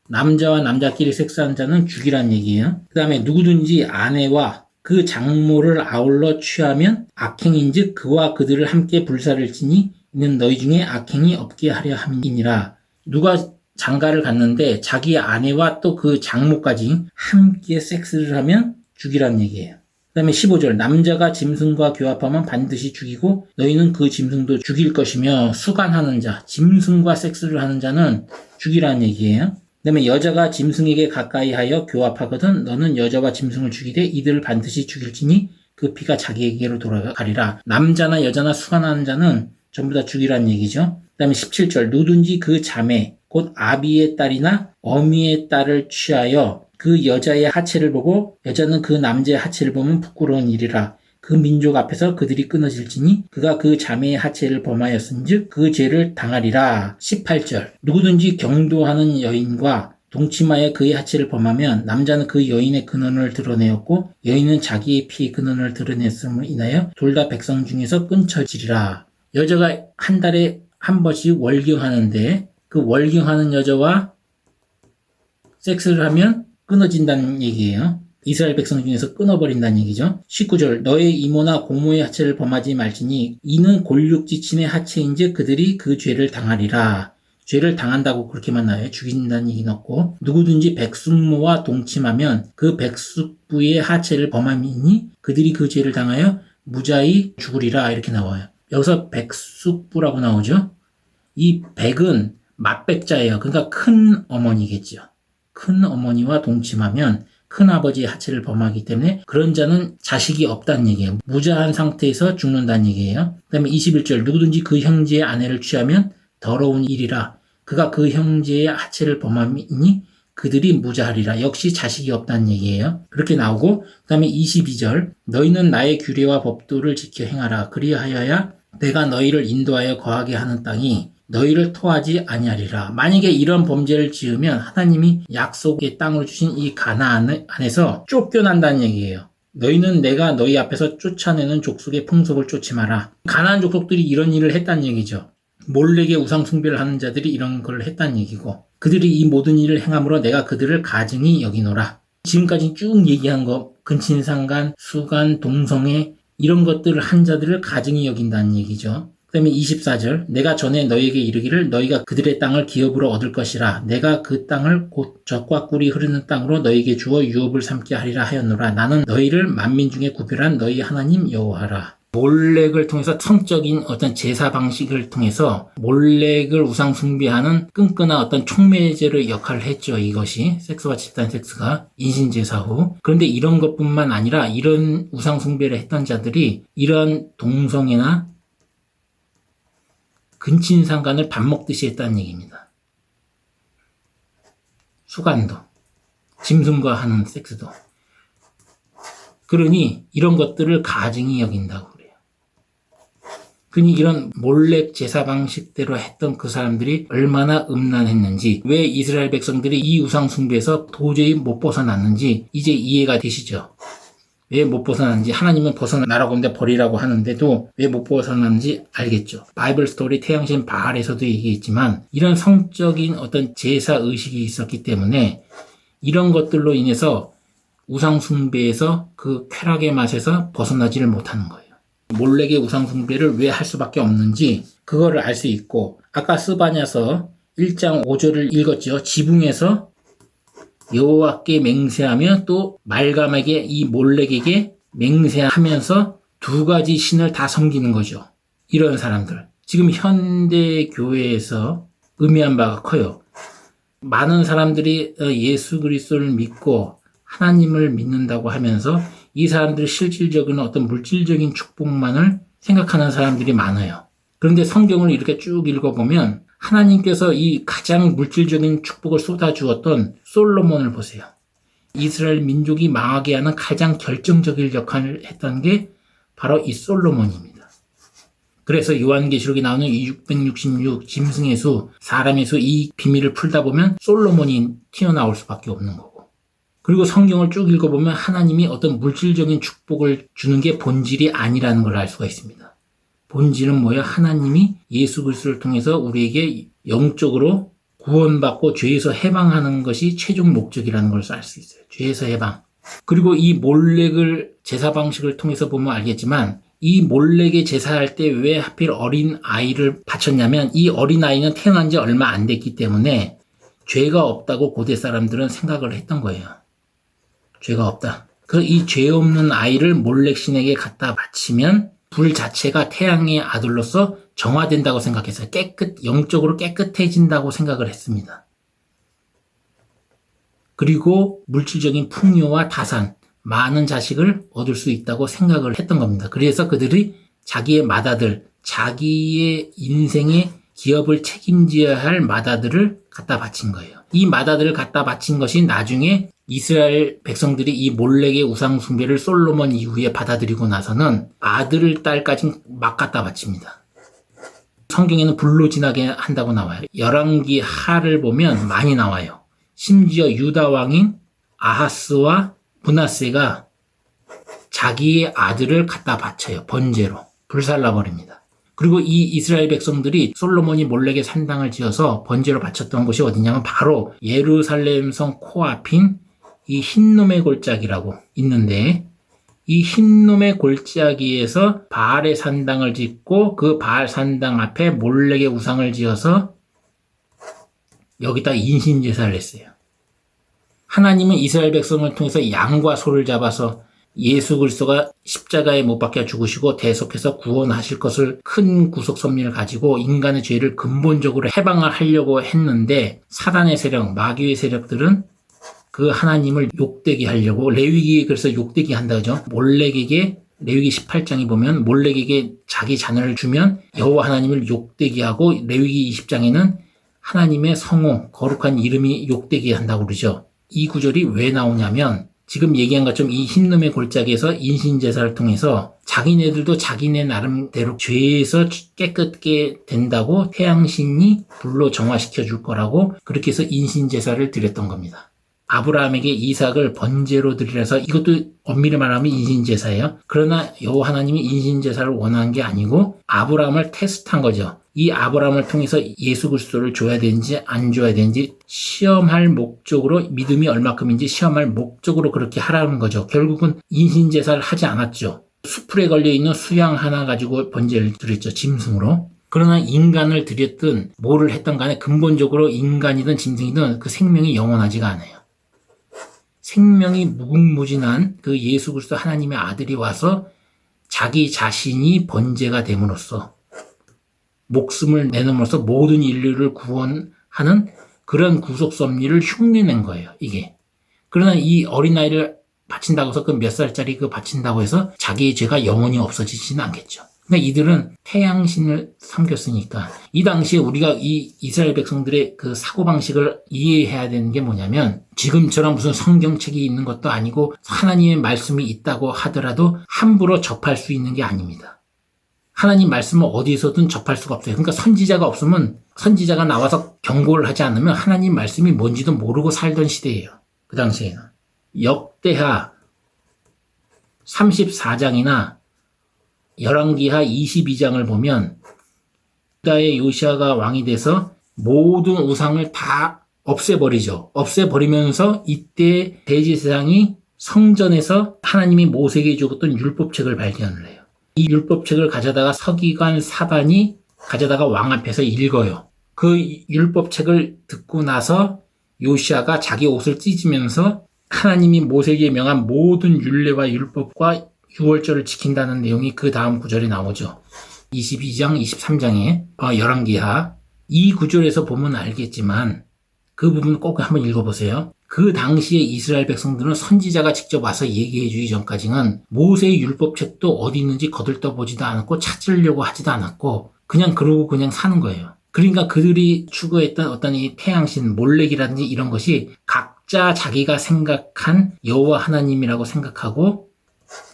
A: 남자와 남자끼리 섹스한 자는 죽이란 얘기예요. 그 다음에 누구든지 아내와 그 장모를 아울러 취하면 악행인즉 그와 그들을 함께 불사를 지니 이는 너희 중에 악행이 없게 하려 함이니라. 누가 장가를 갔는데 자기 아내와 또 그 장모까지 함께 섹스를 하면 죽이란 얘기예요. 그 다음에 15절 남자가 짐승과 교합하면 반드시 죽이고 너희는 그 짐승도 죽일 것이며 수간하는 자, 짐승과 섹스를 하는 자는 죽이란 얘기예요. 그다음에 여자가 짐승에게 가까이 하여 교합하거든 너는 여자와 짐승을 죽이되 이들을 반드시 죽일지니 그 피가 자기에게로 돌아가리라. 남자나 여자나 수간하는 자는 전부 다 죽이라는 얘기죠. 그 다음에 17절 누든지 그 자매 곧 아비의 딸이나 어미의 딸을 취하여 그 여자의 하체를 보고 여자는 그 남자의 하체를 보면 부끄러운 일이라. 그 민족 앞에서 그들이 끊어질지니 그가 그 자매의 하체를 범하였은즉 그 죄를 당하리라. 18절 누구든지 경도하는 여인과 동침하여 그의 하체를 범하면 남자는 그 여인의 근원을 드러내었고 여인은 자기의 피의 근원을 드러냈음을 인하여 둘 다 백성 중에서 끊쳐지리라. 여자가 한 달에 한 번씩 월경하는데 그 월경하는 여자와 섹스를 하면 끊어진다는 얘기예요. 이스라엘 백성 중에서 끊어버린다는 얘기죠. 19절 너의 이모나 고모의 하체를 범하지 말지니 이는 골육지친의 하체인즉 그들이 그 죄를 당하리라. 죄를 당한다고 그렇게만 나와요. 죽인다는 얘기는 없고 누구든지 백숙모와 동침하면 그 백숙부의 하체를 범함이니 그들이 그 죄를 당하여 무자히 죽으리라 이렇게 나와요. 여기서 백숙부라고 나오죠. 이 백은 맏백자예요. 그러니까 큰 어머니겠죠. 큰 어머니와 동침하면 큰아버지의 하체를 범하기 때문에 그런 자는 자식이 없다는 얘기예요. 무자한 상태에서 죽는다는 얘기예요. 그 다음에 21절 누구든지 그 형제의 아내를 취하면 더러운 일이라. 그가 그 형제의 하체를 범함이니 그들이 무자하리라. 역시 자식이 없다는 얘기예요. 그렇게 나오고 그 다음에 22절 너희는 나의 규례와 법도를 지켜 행하라. 그리하여야 내가 너희를 인도하여 거하게 하는 땅이 너희를 토하지 아니하리라. 만약에 이런 범죄를 지으면 하나님이 약속의 땅을 주신 이 가나안 안에서 쫓겨난다는 얘기예요. 너희는 내가 너희 앞에서 쫓아내는 족속의 풍속을 쫓지 마라. 가나안 족속들이 이런 일을 했다는 얘기죠. 몰렉의 우상 숭배를 하는 자들이 이런 걸 했다는 얘기고 그들이 이 모든 일을 행함으로 내가 그들을 가증히 여기노라. 지금까지 쭉 얘기한 거 근친상간, 수간, 동성애 이런 것들을 한 자들을 가증히 여긴다는 얘기죠. 그 다음에 24절 내가 전에 너희에게 이르기를 너희가 그들의 땅을 기업으로 얻을 것이라. 내가 그 땅을 곧 젖과 꿀이 흐르는 땅으로 너희에게 주어 유업을 삼게 하리라 하였노라. 나는 너희를 만민 중에 구별한 너희 하나님 여호와라. 몰렉을 통해서 성적인 어떤 제사 방식을 통해서 몰렉을 우상 숭배하는 끈끈한 어떤 촉매제로 역할을 했죠. 이것이 섹스와 집단 섹스가 인신제사 후. 그런데 이런 것뿐만 아니라 이런 우상 숭배를 했던 자들이 이런 동성애나 근친상간을 밥 먹듯이 했다는 얘기입니다. 수간도, 짐승과 하는 섹스도. 그러니 이런 것들을 가증히 여긴다고 그래요. 그러니 이런 몰렉 제사 방식대로 했던 그 사람들이 얼마나 음란했는지, 왜 이스라엘 백성들이 이 우상 숭배에서 도저히 못 벗어났는지 이제 이해가 되시죠? 왜 못 벗어났는지, 하나님은 벗어나라고 하는데 버리라고 하는데도 왜 못 벗어났는지 알겠죠. 바이블 스토리 태양신 바알에서도 얘기했지만 이런 성적인 어떤 제사 의식이 있었기 때문에 이런 것들로 인해서 우상 숭배에서 그 쾌락의 맛에서 벗어나지를 못하는 거예요. 몰렉의 우상 숭배를 왜 할 수밖에 없는지 그거를 알 수 있고, 아까 스바냐서 1장 5절을 읽었죠. 지붕에서 여호와께 맹세하며 또 말감에게 이 몰렉에게 맹세하면서 두 가지 신을 다 섬기는 거죠. 이런 사람들. 지금 현대 교회에서 의미한 바가 커요. 많은 사람들이 예수 그리스도를 믿고 하나님을 믿는다고 하면서 이 사람들이 실질적인 어떤 물질적인 축복만을 생각하는 사람들이 많아요. 그런데 성경을 이렇게 쭉 읽어보면 하나님께서 이 가장 물질적인 축복을 쏟아주었던 솔로몬을 보세요. 이스라엘 민족이 망하게 하는 가장 결정적인 역할을 했던 게 바로 이 솔로몬입니다. 그래서 요한계시록에 나오는 이 666 짐승의 수, 사람의 수, 이 비밀을 풀다 보면 솔로몬이 튀어나올 수밖에 없는 거고. 그리고 성경을 쭉 읽어보면 하나님이 어떤 물질적인 축복을 주는 게 본질이 아니라는 걸 알 수가 있습니다. 본질은 뭐예요? 하나님이 예수 그리스도를 통해서 우리에게 영적으로 구원받고 죄에서 해방하는 것이 최종 목적이라는 걸 알 수 있어요. 죄에서 해방. 그리고 이 몰렉을 제사 방식을 통해서 보면 알겠지만 이 몰렉의 제사할 때 왜 하필 어린 아이를 바쳤냐면 이 어린 아이는 태어난 지 얼마 안 됐기 때문에 죄가 없다고 고대 사람들은 생각을 했던 거예요. 죄가 없다. 그래서 이 죄 없는 아이를 몰렉 신에게 갖다 바치면 불 자체가 태양의 아들로서 정화된다고 생각했어요. 영적으로 깨끗해진다고 생각을 했습니다. 그리고 물질적인 풍요와 다산, 많은 자식을 얻을 수 있다고 생각을 했던 겁니다. 그래서 그들이 자기의 맏아들, 자기의 인생의 기업을 책임져야 할 맏아들을 갖다 바친 거예요. 이 맏아들을 갖다 바친 것이 나중에 이스라엘 백성들이 이 몰렉의 우상 숭배를 솔로몬 이후에 받아들이고 나서는 아들, 딸까지 막 갖다 바칩니다. 성경에는 불로 지나게 한다고 나와요. 열왕기 하를 보면 많이 나와요. 심지어 유다 왕인 아하스와 므낫세가 자기의 아들을 갖다 바쳐요. 번제로 불살라버립니다. 그리고 이 이스라엘 백성들이 솔로몬이 몰렉의 산당을 지어서 번제로 바쳤던 곳이 어디냐면 바로 예루살렘 성 코앞인 이 흰놈의 골짜기라고 있는데, 이 흰놈의 골짜기에서 바알의 산당을 짓고 그 바알 산당 앞에 몰렉의 우상을 지어서 여기다 인신제사를 했어요. 하나님은 이스라엘 백성을 통해서 양과 소를 잡아서 예수 그리스도가 십자가에 못 박혀 죽으시고 대속해서 구원하실 것을 큰 구속 섭리를 가지고 인간의 죄를 근본적으로 해방을 하려고 했는데, 사단의 세력, 마귀의 세력들은 그 하나님을 욕되게 하려고, 레위기에 그래서 욕되게 한다 그죠? 몰렉에게, 레위기 18장에 보면 몰렉에게 자기 자녀를 주면 여호와 하나님을 욕되게 하고, 레위기 20장에는 하나님의 성호, 거룩한 이름이 욕되게 한다고 그러죠. 이 구절이 왜 나오냐면 지금 얘기한 것처럼 이 흰놈의 골짜기에서 인신제사를 통해서 자기네들도 자기네 나름대로 죄에서 깨끗게 된다고 태양신이 불로 정화시켜 줄 거라고 그렇게 해서 인신제사를 드렸던 겁니다. 아브라함에게 이삭을 번제로 드리라서, 이것도 엄밀히 말하면 인신제사예요. 그러나 여호와 하나님이 인신제사를 원한 게 아니고 아브라함을 테스트한 거죠. 이 아브라함을 통해서 예수 그리스도를 줘야 되는지 안 줘야 되는지 시험할 목적으로, 믿음이 얼마큼인지 시험할 목적으로 그렇게 하라는 거죠. 결국은 인신제사를 하지 않았죠. 수풀에 걸려있는 수양 하나 가지고 번제를 드렸죠. 짐승으로. 그러나 인간을 드렸든 뭐를 했던 간에 근본적으로 인간이든 짐승이든 그 생명이 영원하지가 않아요. 생명이 무궁무진한 그 예수 그리스도 하나님의 아들이 와서 자기 자신이 번제가 됨으로써, 목숨을 내놓음으로써 모든 인류를 구원하는 그런 구속 섭리를 흉내낸 거예요, 이게. 그러나 이 어린아이를 바친다고 해서 그 몇 살짜리 그 바친다고 해서 자기의 죄가 영원히 없어지지는 않겠죠. 근데 이들은 태양신을 섬겼으니까, 이 당시에 우리가 이 이스라엘 백성들의 그 사고방식을 이해해야 되는 게 뭐냐면, 지금처럼 무슨 성경책이 있는 것도 아니고 하나님의 말씀이 있다고 하더라도 함부로 접할 수 있는 게 아닙니다. 하나님 말씀을 어디서든 접할 수가 없어요. 그러니까 선지자가 없으면, 선지자가 나와서 경고를 하지 않으면 하나님 말씀이 뭔지도 모르고 살던 시대예요. 그 당시에는. 역대하 34장이나 열왕기하 22장을 보면 유다의 요시아가 왕이 돼서 모든 우상을 다 없애버리죠. 없애버리면서 이때 대제사장이 성전에서 하나님이 모세에게 주었던 율법책을 발견을 해요. 이 율법책을 가져다가 서기관 사반이 가져다가 왕 앞에서 읽어요. 그 율법책을 듣고 나서 요시아가 자기 옷을 찢으면서 하나님이 모세에게 명한 모든 율례와 율법과 유월절을 지킨다는 내용이 그 다음 구절에 나오죠. 22장, 23장에 열왕기하. 이 구절에서 보면 알겠지만 그 부분 꼭 한번 읽어보세요. 그 당시에 이스라엘 백성들은 선지자가 직접 와서 얘기해 주기 전까지는 모세의 율법책도 어디 있는지 거들떠보지도 않았고 찾으려고 하지도 않았고 그냥 그러고 그냥 사는 거예요. 그러니까 그들이 추구했던 어떤 이 태양신, 몰렉이라든지 이런 것이 각자 자기가 생각한 여호와 하나님이라고 생각하고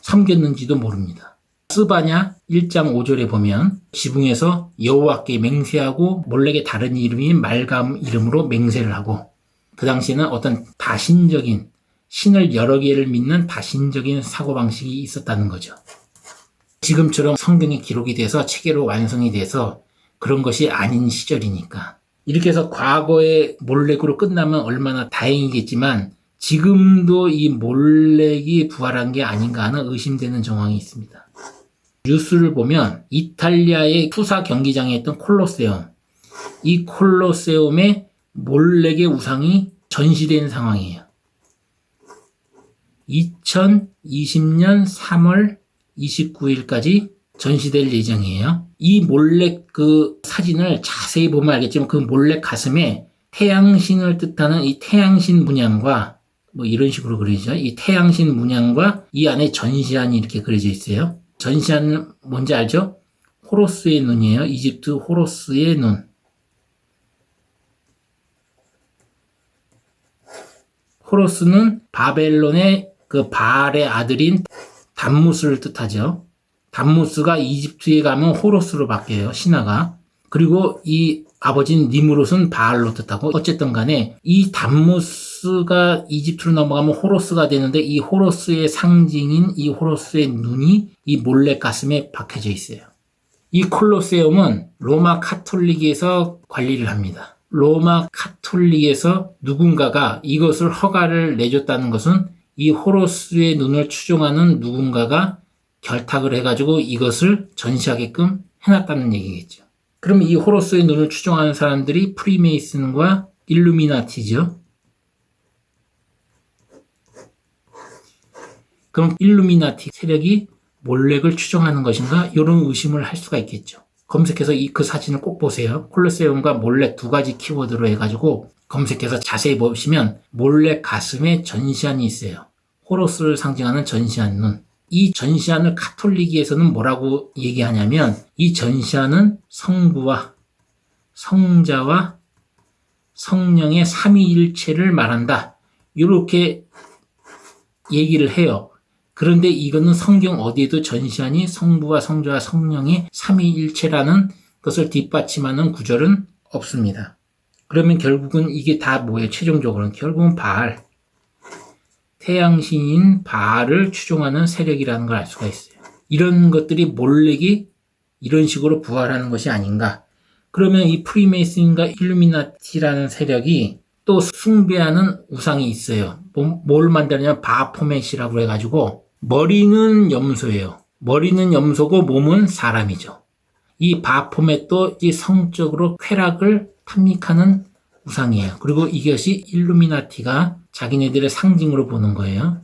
A: 섬겼는지도 모릅니다. 스바냐 1장 5절에 보면 지붕에서 여호와께 맹세하고 몰렉의 다른 이름인 말감 이름으로 맹세를 하고, 그 당시에는 어떤 다신적인, 신을 여러 개를 믿는 다신적인 사고방식이 있었다는 거죠. 지금처럼 성경이 기록이 돼서 체계로 완성이 돼서 그런 것이 아닌 시절이니까. 이렇게 해서 과거의 몰렉으로 끝나면 얼마나 다행이겠지만 지금도 이 몰렉이 부활한 게 아닌가 하는 의심되는 정황이 있습니다. 뉴스를 보면 이탈리아의 투사 경기장에 있던 콜로세움, 이 콜로세움에 몰렉의 우상이 전시된 상황이에요. 2020년 3월 29일까지 전시될 예정이에요. 이 몰렉 그 사진을 자세히 보면 알겠지만 그 몰렉 가슴에 태양신을 뜻하는 이 태양신 문양과 뭐 이런 식으로 그려지죠. 이 태양신 문양과 이 안에 전시안이 이렇게 그려져 있어요. 전시안은 뭔지 알죠? 호로스의 눈이에요. 이집트 호로스의 눈. 호로스는 바벨론의 그 바알의 아들인 담무스를 뜻하죠. 담무스가 이집트에 가면 호로스로 바뀌어요. 신화가. 그리고 이 아버지인 니무롯은 바알로 뜻하고 어쨌든 간에 이 담무스가 이집트로 넘어가면 호로스가 되는데 이 호로스의 상징인 이 호로스의 눈이 이 몰렉 가슴에 박혀져 있어요. 이 콜로세움은 로마 카톨릭에서 관리를 합니다. 로마 카톨릭에서 누군가가 이것을 허가를 내줬다는 것은 이 호로스의 눈을 추종하는 누군가가 결탁을 해가지고 이것을 전시하게끔 해놨다는 얘기겠죠. 그럼 이 호로스의 눈을 추종하는 사람들이 프리메이슨과 일루미나티죠. 그럼 일루미나티 세력이 몰렉을 추종하는 것인가? 이런 의심을 할 수가 있겠죠. 검색해서 그 사진을 꼭 보세요. 콜로세움과 몰렉 두 가지 키워드로 해가지고 검색해서 자세히 보시면 몰렉 가슴에 전시안이 있어요. 호로스를 상징하는 전시안 눈. 이 전시안을 카톨릭에서는 뭐라고 얘기하냐면 이 전시안은 성부와 성자와 성령의 삼위일체를 말한다. 이렇게 얘기를 해요. 그런데 이거는 성경 어디에도 전시안이 성부와 성자와 성령의 삼위일체라는 것을 뒷받침하는 구절은 없습니다. 그러면 결국은 이게 다 뭐예요? 최종적으로는 결국은 바알. 태양신인 바알을 추종하는 세력이라는 걸 알 수가 있어요. 이런 것들이 몰렉이 이런 식으로 부활하는 것이 아닌가. 그러면 이 프리메이슨과 일루미나티라는 세력이 또 숭배하는 우상이 있어요. 뭘 만드냐면 바포멧이라고 해가지고 머리는 염소예요. 머리는 염소고 몸은 사람이죠. 이 바포멧도 이 성적으로 쾌락을 탐닉하는 우상이에요. 그리고 이것이 일루미나티가 자기네들의 상징으로 보는 거예요.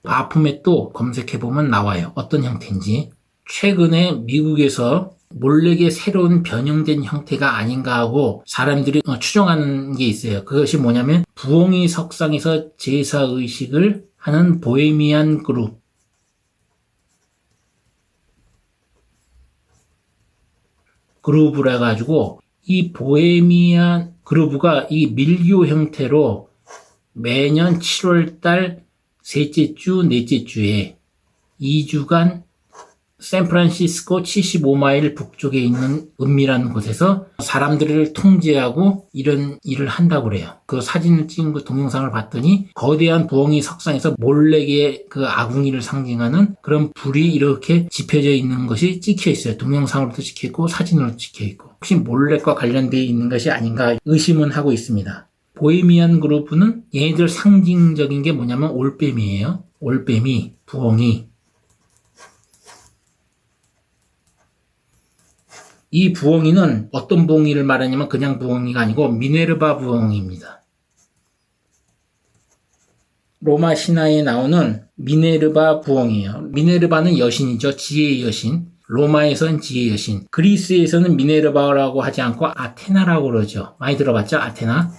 A: 바포멧도 검색해보면 나와요. 어떤 형태인지. 최근에 미국에서 몰렉의 새로운 변형된 형태가 아닌가 하고 사람들이 추정하는 게 있어요. 그것이 뭐냐면 부엉이 석상에서 제사의식을 하는 보헤미안 그루브라 가지고 이 보헤미안 그루브가 이 밀교 형태로 매년 7월달 셋째 주, 넷째 주에 2주간 샌프란시스코 75마일 북쪽에 있는 은밀한 곳에서 사람들을 통제하고 이런 일을 한다고 그래요. 그 사진을 찍은 그 동영상을 봤더니 거대한 부엉이 석상에서 몰렉의 그 아궁이를 상징하는 그런 불이 이렇게 지펴져 있는 것이 찍혀 있어요. 동영상으로도 찍혀 있고 사진으로 찍혀 있고. 혹시 몰렉과 관련되어 있는 것이 아닌가 의심은 하고 있습니다. 보헤미안 그룹은 얘네들 상징적인 게 뭐냐면 올빼미예요. 올빼미, 부엉이. 이 부엉이는 어떤 부엉이를 말하냐면 그냥 부엉이가 아니고 미네르바 부엉이입니다. 로마 신화에 나오는 미네르바 부엉이에요. 미네르바는 여신이죠. 지혜의 여신. 로마에서는 지혜의 여신. 그리스에서는 미네르바라고 하지 않고 아테나라고 그러죠. 많이 들어봤죠? 아테나.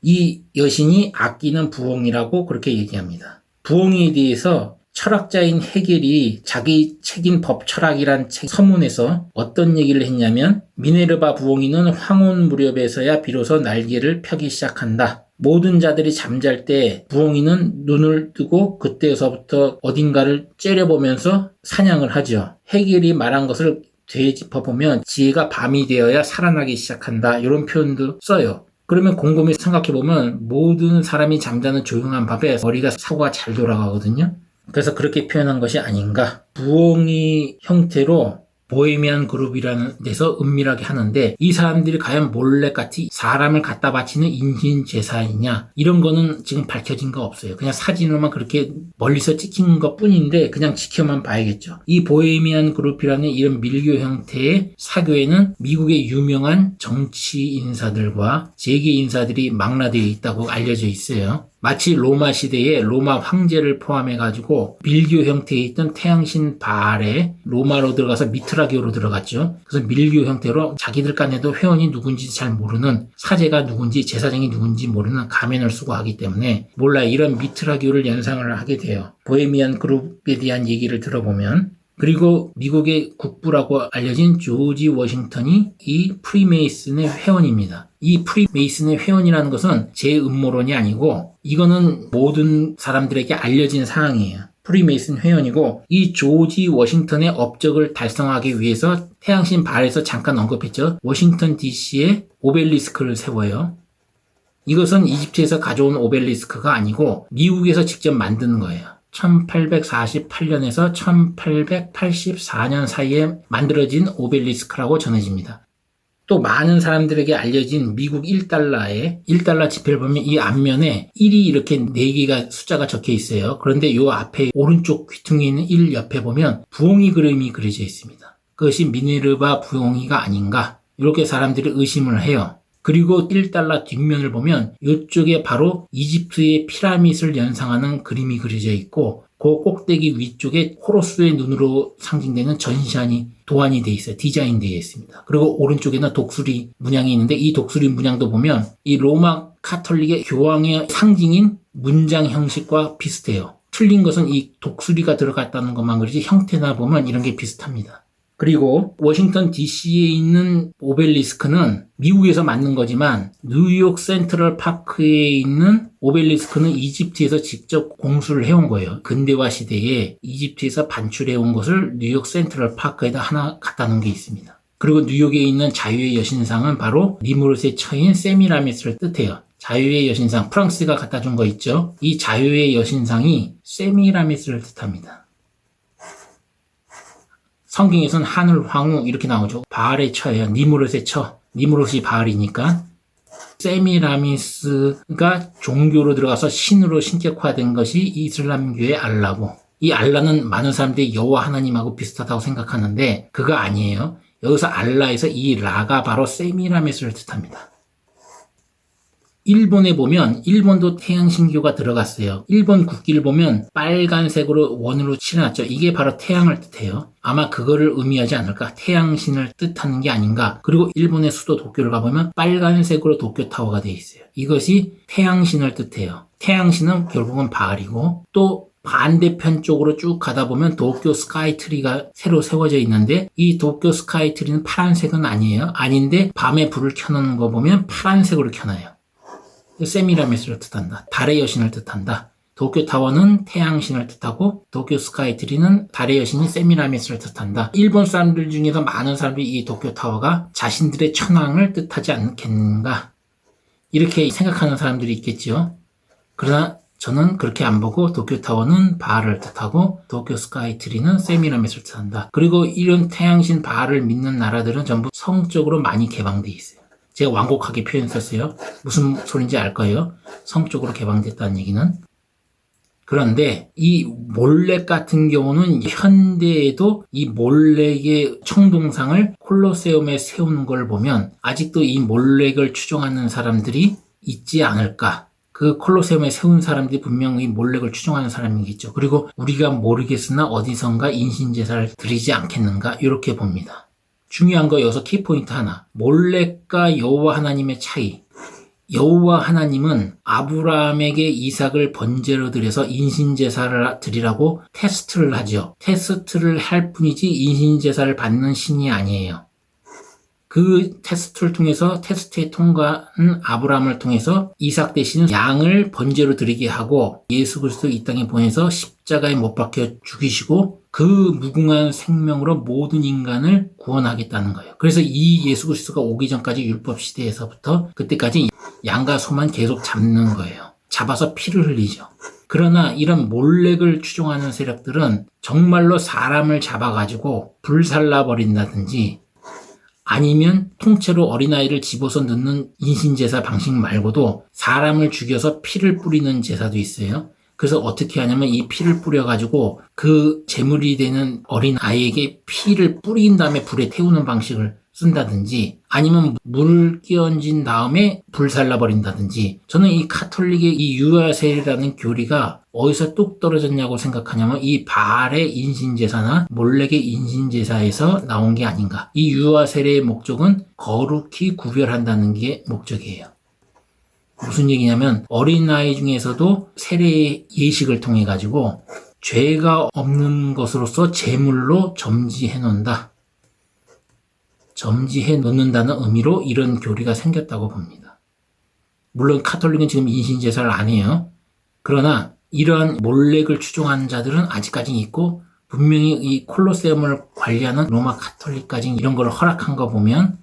A: 이 여신이 아끼는 부엉이라고 그렇게 얘기합니다. 부엉이에 대해서 철학자인 헤겔이 자기 책인 법철학이란 책 서문에서 어떤 얘기를 했냐면 미네르바 부엉이는 황혼 무렵에서야 비로소 날개를 펴기 시작한다. 모든 자들이 잠잘 때 부엉이는 눈을 뜨고 그때서부터 어딘가를 째려보면서 사냥을 하죠. 헤겔이 말한 것을 되짚어보면 지혜가 밤이 되어야 살아나기 시작한다. 이런 표현도 써요. 그러면 곰곰이 생각해보면 모든 사람이 잠자는 조용한 밤에 머리가 사고가 잘 돌아가거든요. 그래서 그렇게 표현한 것이 아닌가. 부엉이 형태로 보헤미안 그룹이라는 데서 은밀하게 하는데 이 사람들이 과연 몰렉같이 사람을 갖다 바치는 인신제사이냐 이런 거는 지금 밝혀진 거 없어요. 그냥 사진으로만 그렇게 멀리서 찍힌 것 뿐인데 그냥 지켜만 봐야겠죠. 이 보헤미안 그룹이라는 이런 밀교 형태의 사교에는 미국의 유명한 정치 인사들과 재계 인사들이 망라되어 있다고 알려져 있어요. 마치 로마 시대에 로마 황제를 포함해가지고 밀교 형태에 있던 태양신 바알에 로마로 들어가서 미트라교로 들어갔죠. 그래서 밀교 형태로 자기들 간에도 회원이 누군지 잘 모르는, 사제가 누군지 제사장이 누군지 모르는 가면을 쓰고 하기 때문에 몰라 이런 미트라교를 연상을 하게 돼요. 보헤미안 그룹에 대한 얘기를 들어보면. 그리고 미국의 국부라고 알려진 조지 워싱턴이 이 프리메이슨의 회원입니다. 이 프리메이슨의 회원이라는 것은 제 음모론이 아니고 이거는 모든 사람들에게 알려진 사항이에요. 프리메이슨 회원이고 이 조지 워싱턴의 업적을 달성하기 위해서 태양신 바알에서 잠깐 언급했죠. 워싱턴 DC에 오벨리스크를 세워요. 이것은 이집트에서 가져온 오벨리스크가 아니고 미국에서 직접 만든 거예요. 1848년에서 1884년 사이에 만들어진 오벨리스크라고 전해집니다. 또 많은 사람들에게 알려진 미국 1달러 지폐를 보면 이 앞면에 1이 이렇게 4개가 숫자가 적혀 있어요. 그런데 이 앞에 오른쪽 귀퉁이에 있는 1 옆에 보면 부엉이 그림이 그려져 있습니다. 그것이 미네르바 부엉이가 아닌가 이렇게 사람들이 의심을 해요. 그리고 1달러 뒷면을 보면 이쪽에 바로 이집트의 피라밋을 연상하는 그림이 그려져 있고 그 꼭대기 위쪽에 호로스의 눈으로 상징되는 전시안이 도안이 되어 있어요. 디자인되어 있습니다. 그리고 오른쪽에는 독수리 문양이 있는데 이 독수리 문양도 보면 이 로마 카톨릭의 교황의 상징인 문장 형식과 비슷해요. 틀린 것은 이 독수리가 들어갔다는 것만 그러지 형태나 보면 이런 게 비슷합니다. 그리고 워싱턴 DC에 있는 오벨리스크는 미국에서 만든 거지만 뉴욕 센트럴 파크에 있는 오벨리스크는 이집트에서 직접 공수를 해온 거예요. 근대화 시대에 이집트에서 반출해온 것을 뉴욕 센트럴 파크에다 하나 갖다 놓은 게 있습니다. 그리고 뉴욕에 있는 자유의 여신상은 바로 니무롯의 처인 세미라미스를 뜻해요. 자유의 여신상, 프랑스가 갖다 준 거 있죠. 이 자유의 여신상이 세미라미스를 뜻합니다. 성경에서는 하늘, 황후 이렇게 나오죠. 바알의 처예요. 니무롯의 처. 니무롯이 바알이니까. 세미라미스가 종교로 들어가서 신으로 신격화된 것이 이슬람교의 알라고. 이 알라는 많은 사람들이 여호와 하나님하고 비슷하다고 생각하는데 그거 아니에요. 여기서 알라에서 이 라가 바로 세미라미스를 뜻합니다. 일본에 보면 일본도 태양신교가 들어갔어요. 일본 국기를 보면 빨간색으로 원으로 칠해놨죠. 이게 바로 태양을 뜻해요. 아마 그거를 의미하지 않을까? 태양신을 뜻하는 게 아닌가? 그리고 일본의 수도 도쿄를 가보면 빨간색으로 도쿄타워가 되어 있어요. 이것이 태양신을 뜻해요. 태양신은 결국은 바알이고 또 반대편 쪽으로 쭉 가다 보면 도쿄 스카이트리가 새로 세워져 있는데 이 도쿄 스카이트리는 파란색은 아니에요. 아닌데 밤에 불을 켜놓는 거 보면 파란색으로 켜놔요. 세미라미스를 뜻한다. 달의 여신을 뜻한다. 도쿄타워는 태양신을 뜻하고 도쿄 스카이트리는 달의 여신이 세미라미스를 뜻한다. 일본 사람들 중에서 많은 사람들이 이 도쿄타워가 자신들의 천왕을 뜻하지 않겠는가 이렇게 생각하는 사람들이 있겠죠. 그러나 저는 그렇게 안 보고 도쿄타워는 바알을 뜻하고 도쿄 스카이트리는 세미라미스를 뜻한다. 그리고 이런 태양신 바알을 믿는 나라들은 전부 성적으로 많이 개방되어 있어요. 제가 완곡하게 표현했어요. 무슨 소린지 알 거예요. 성적으로 개방됐다는 얘기는. 그런데 이 몰렉 같은 경우는 현대에도 이 몰렉의 청동상을 콜로세움에 세우는 걸 보면 아직도 이 몰렉을 추종하는 사람들이 있지 않을까. 그 콜로세움에 세운 사람들이 분명히 몰렉을 추종하는 사람이겠죠. 그리고 우리가 모르겠으나 어디선가 인신제사를 드리지 않겠는가 이렇게 봅니다. 중요한 거 여기서 키포인트 하나. 몰렉과 여호와 하나님의 차이. 여호와 하나님은 아브라함에게 이삭을 번제로 드려서 인신제사를 드리라고 테스트를 하죠. 테스트를 할 뿐이지 인신제사를 받는 신이 아니에요. 그 테스트를 통해서 테스트에 통과한 아브라함을 통해서 이삭 대신 양을 번제로 드리게 하고 예수 그리스도 이 땅에 보내서 십자가에 못 박혀 죽이시고 그 무궁한 생명으로 모든 인간을 구원하겠다는 거예요. 그래서 이 예수 그리스도가 오기 전까지 율법 시대에서부터 그때까지 양과 소만 계속 잡는 거예요. 잡아서 피를 흘리죠. 그러나 이런 몰렉을 추종하는 세력들은 정말로 사람을 잡아가지고 불살라 버린다든지 아니면 통째로 어린아이를 집어서 넣는 인신제사 방식 말고도 사람을 죽여서 피를 뿌리는 제사도 있어요. 그래서 어떻게 하냐면 이 피를 뿌려가지고 그 제물이 되는 어린아이에게 피를 뿌린 다음에 불에 태우는 방식을 쓴다든지 아니면 물을 끼얹은 다음에 불살라버린다든지, 저는 이 가톨릭의 이 유아 세례라는 교리가 어디서 뚝 떨어졌냐고 생각하냐면 이 바알의 인신제사나 몰렉의 인신제사에서 나온 게 아닌가. 이 유아 세례의 목적은 거룩히 구별한다는 게 목적이에요. 무슨 얘기냐면 어린아이 중에서도 세례 예식을 통해 가지고 죄가 없는 것으로서 제물로 점지해 놓는다. 점지해 놓는다는 의미로 이런 교리가 생겼다고 봅니다. 물론 가톨릭은 지금 인신제사를 안 해요. 그러나 이러한 몰렉을 추종하는 자들은 아직까지 있고, 분명히 이 콜로세움을 관리하는 로마 가톨릭까지 이런 걸 허락한 거 보면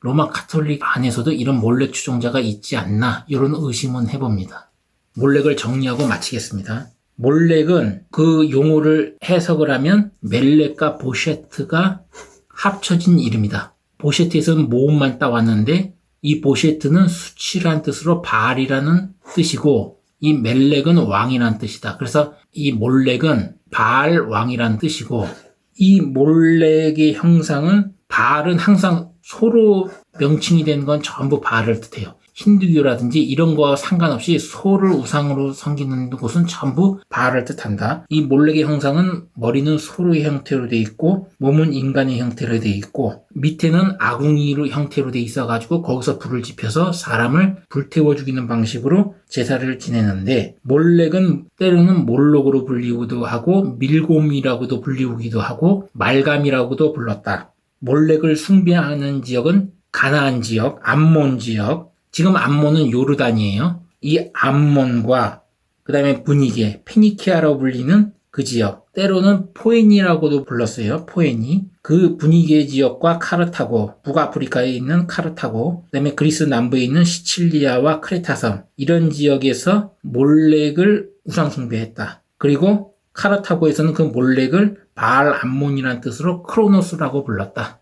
A: 로마 가톨릭 안에서도 이런 몰렉 추종자가 있지 않나, 이런 의심은 해봅니다. 몰렉을 정리하고 마치겠습니다. 몰렉은 그 용어를 해석을 하면 멜렉과 보셰트가 합쳐진 이름이다. 보셰트에서는 모음만 따왔는데 이 보셰트는 수치라는 뜻으로 바알이라는 뜻이고, 이 멜렉은 왕이라는 뜻이다. 그래서 이 몰렉은 바알 왕이라는 뜻이고, 이 몰렉의 형상은, 바알은 항상 소로 명칭이 되는 건 전부 바알을 뜻해요. 힌두교라든지 이런 거와 상관없이 소를 우상으로 섬기는 곳은 전부 바알을 뜻한다. 이 몰렉의 형상은 머리는 소의 형태로 되어 있고 몸은 인간의 형태로 되어 있고 밑에는 아궁이로 형태로 되어 있어가지고 거기서 불을 지펴서 사람을 불태워 죽이는 방식으로 제사를 지내는데, 몰렉은 때로는 몰록으로 불리기도 하고 밀곰이라고도 불리기도 하고 말감이라고도 불렀다. 몰렉을 숭배하는 지역은 가나안 지역, 암몬 지역, 지금 암몬은 요르단이에요. 이 암몬과 그 다음에 분이게, 페니키아라고 불리는 그 지역, 때로는 포에니라고도 불렀어요. 포에니. 그 분이게 지역과 카르타고, 북아프리카에 있는 카르타고, 그 다음에 그리스 남부에 있는 시칠리아와 크레타섬, 이런 지역에서 몰렉을 우상 숭배했다. 그리고 카르타고에서는 그 몰렉을 바알 암몬이라는 뜻으로 크로노스라고 불렀다.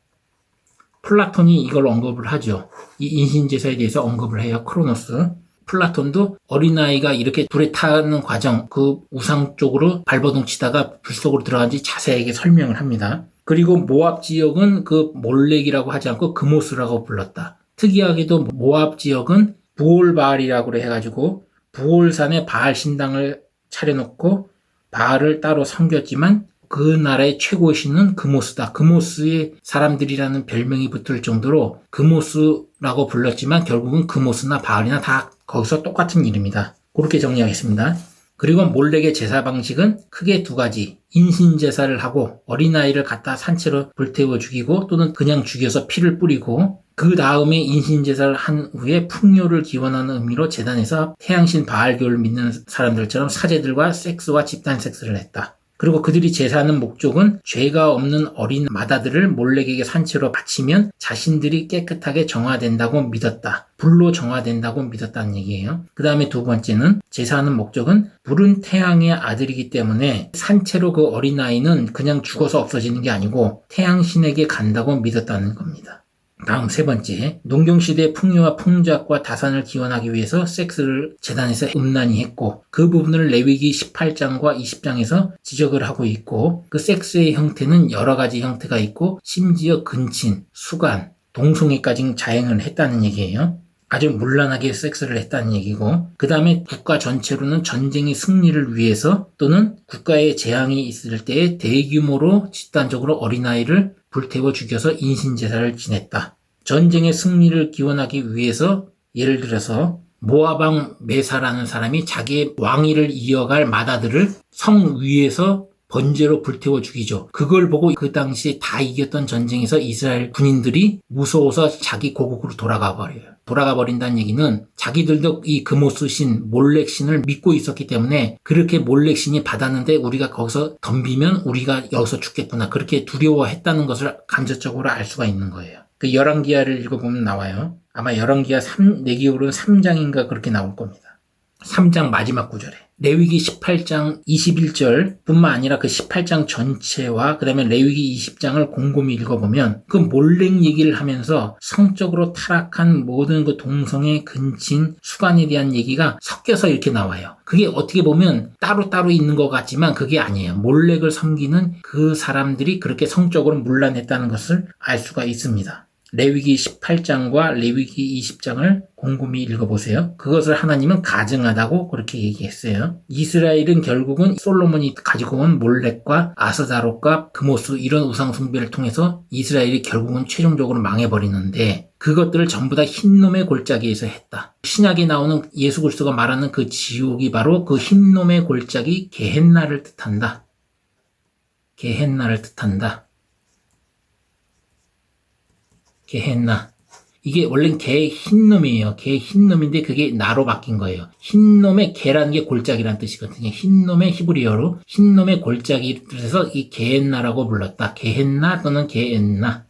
A: 플라톤이 이걸 언급을 하죠. 이 인신제사에 대해서 언급을 해요. 크로노스. 플라톤도 어린아이가 이렇게 불에 타는 과정, 그 우상 쪽으로 발버둥 치다가 불 속으로 들어간지 자세하게 설명을 합니다. 그리고 모압 지역은 그 몰렉이라고 하지 않고 그모스라고 불렀다. 특이하게도 모압 지역은 부올바알이라고 해가지고 부올산에 바알 신당을 차려놓고 바알을 따로 섬겼지만 그 나라의 최고의 신은 그모스다. 그모스의 사람들이라는 별명이 붙을 정도로 그모스라고 불렀지만 결국은 그모스나 바알이나 다 거기서 똑같은 이름이다. 그렇게 정리하겠습니다. 그리고 몰렉의 제사 방식은 크게 두 가지. 인신제사를 하고 어린아이를 갖다 산채로 불태워 죽이고 또는 그냥 죽여서 피를 뿌리고, 그 다음에 인신제사를 한 후에 풍요를 기원하는 의미로 제단에서 태양신 바알교를 믿는 사람들처럼 사제들과 섹스와 집단 섹스를 했다. 그리고 그들이 제사하는 목적은 죄가 없는 어린 마다들을 몰렉에게 산채로 바치면 자신들이 깨끗하게 정화된다고 믿었다. 불로 정화된다고 믿었다는 얘기예요. 그 다음에 두 번째는 제사하는 목적은 불은 태양의 아들이기 때문에 산채로 그 어린아이는 그냥 죽어서 없어지는 게 아니고 태양신에게 간다고 믿었다는 겁니다. 다음 세 번째, 농경시대의 풍요와 풍작과 다산을 기원하기 위해서 섹스를 제단에서 음란히 했고, 그 부분을 레위기 18장과 20장에서 지적을 하고 있고, 그 섹스의 형태는 여러 가지 형태가 있고 심지어 근친, 수간, 동성애까지 자행을 했다는 얘기예요. 아주 문란하게 섹스를 했다는 얘기고, 그 다음에 국가 전체로는 전쟁의 승리를 위해서 또는 국가에 재앙이 있을 때에 대규모로 집단적으로 어린아이를 불태워 죽여서 인신제사를 지냈다. 전쟁의 승리를 기원하기 위해서 예를 들어서 모아방 메사라는 사람이 자기의 왕위를 이어갈 마다들을 성 위에서 번제로 불태워 죽이죠. 그걸 보고 그 당시에 다 이겼던 전쟁에서 이스라엘 군인들이 무서워서 자기 고국으로 돌아가 버려요. 돌아가 버린다는 얘기는 자기들도 이 그모스 신, 몰렉 신을 믿고 있었기 때문에 그렇게 몰렉 신이 받았는데 우리가 거기서 덤비면 우리가 여기서 죽겠구나. 그렇게 두려워했다는 것을 간접적으로 알 수가 있는 거예요. 그 열왕기하를 읽어보면 나와요. 아마 열왕기하 내 기억으로는 3장인가 그렇게 나올 겁니다. 3장 마지막 구절에 레위기 18장 21절 뿐만 아니라 그 18장 전체와 그 다음에 레위기 20장을 곰곰이 읽어보면 그 몰렉 얘기를 하면서 성적으로 타락한 모든 그 동성애, 근친, 수간에 대한 얘기가 섞여서 이렇게 나와요. 그게 어떻게 보면 따로따로 있는 것 같지만 그게 아니에요. 몰렉을 섬기는 그 사람들이 그렇게 성적으로 문란했다는 것을 알 수가 있습니다. 레위기 18장과 레위기 20장을 곰곰이 읽어보세요. 그것을 하나님은 가증하다고 그렇게 얘기했어요. 이스라엘은 결국은 솔로몬이 가지고 온 몰렉과 아스다롯과 그모스 이런 우상 숭배를 통해서 이스라엘이 결국은 최종적으로 망해버리는데 그것들을 전부 다 흰놈의 골짜기에서 했다. 신약에 나오는 예수 그리스도가 말하는 그 지옥이 바로 그 흰놈의 골짜기 게헨나를 뜻한다. 게헨나를 뜻한다. 게헨나. 이게 원래는 개 흰놈이에요. 개 흰놈인데 그게 나로 바뀐 거예요. 흰놈의 개라는 게 골짜기란 뜻이거든요. 흰놈의 히브리어로 흰놈의 골짜기에서 이 게헨나라고 불렀다. 게헨나 또는 게엔나.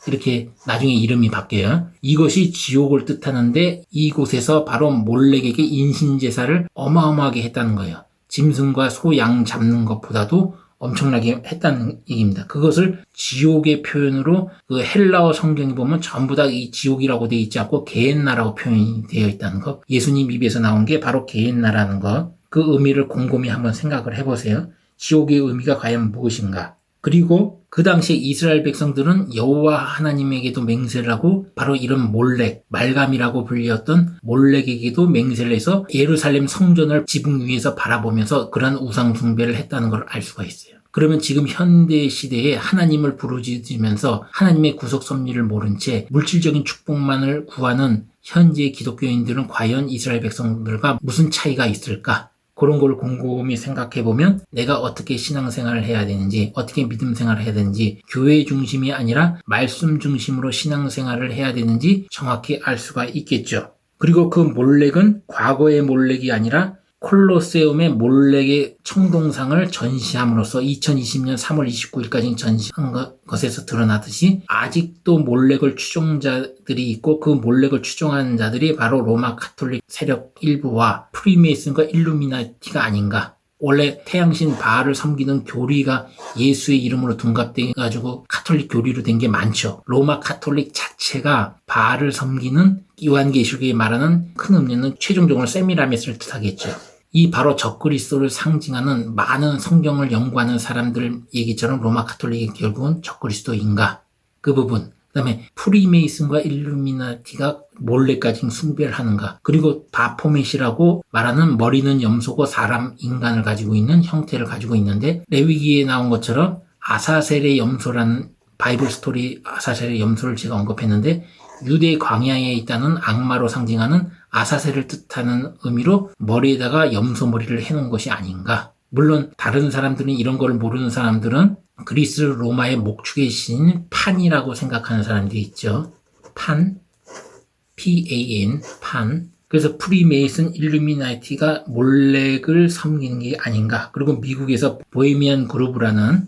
A: 이렇게 나중에 이름이 바뀌어요. 이것이 지옥을 뜻하는데 이곳에서 바로 몰렉에게 인신제사를 어마어마하게 했다는 거예요. 짐승과 소, 양 잡는 것보다도 엄청나게 했다는 얘기입니다. 그것을 지옥의 표현으로 그 헬라어 성경에 보면 전부 다 이 지옥이라고 되어 있지 않고 게헨나라고 표현이 되어 있다는 것. 예수님 입에서 나온 게 바로 게헨나라는 것. 그 의미를 곰곰이 한번 생각을 해보세요. 지옥의 의미가 과연 무엇인가? 그리고 그 당시에 이스라엘 백성들은 여호와 하나님에게도 맹세를 하고 바로 이런 몰렉, 말감이라고 불렸던 몰렉에게도 맹세를 해서 예루살렘 성전을 지붕 위에서 바라보면서 그런 우상 숭배를 했다는 걸 알 수가 있어요. 그러면 지금 현대 시대에 하나님을 부르짖으면서 하나님의 구속 섭리를 모른 채 물질적인 축복만을 구하는 현재 기독교인들은 과연 이스라엘 백성들과 무슨 차이가 있을까? 그런 걸 곰곰이 생각해보면 내가 어떻게 신앙생활을 해야 되는지, 어떻게 믿음 생활을 해야 되는지, 교회 중심이 아니라 말씀 중심으로 신앙생활을 해야 되는지 정확히 알 수가 있겠죠. 그리고 그 몰렉은 과거의 몰렉이 아니라 콜로세움의 몰렉의 청동상을 전시함으로써 2020년 3월 29일까지 전시한 것에서 드러나듯이 아직도 몰렉을 추종자들이 있고 그 몰렉을 추종하는 자들이 바로 로마 가톨릭 세력 일부와 프리메이슨과 일루미나티가 아닌가. 원래 태양신 바알을 섬기는 교리가 예수의 이름으로 둔갑돼가지고 가톨릭 교리로 된 게 많죠. 로마 가톨릭 자체가 바알을 섬기는 요한계시록에 말하는 큰 음료는 최종적으로 세미라미스를 뜻하겠죠. 이 바로 적그리스도를 상징하는 많은 성경을 연구하는 사람들 얘기처럼 로마 가톨릭이 결국은 적그리스도인가? 그 부분. 그 다음에 프리메이슨과 일루미나티가 몰래까지 숭배를 하는가? 그리고 바포멧이라고 말하는 머리는 염소고 사람, 인간을 가지고 있는 형태를 가지고 있는데 레위기에 나온 것처럼 아사셀의 염소라는 바이블 스토리 아사셀의 염소를 제가 언급했는데 유대 광야에 있다는 악마로 상징하는 아사셀을 뜻하는 의미로 머리에다가 염소 머리를 해놓은 것이 아닌가. 물론 다른 사람들은 이런 걸 모르는 사람들은 그리스 로마의 목축의 신인 판이라고 생각하는 사람들이 있죠. 판, P-A-N, 판. 그래서 프리메이슨 일루미나티가 몰렉을 섬기는 게 아닌가. 그리고 미국에서 보헤미안 그룹이라는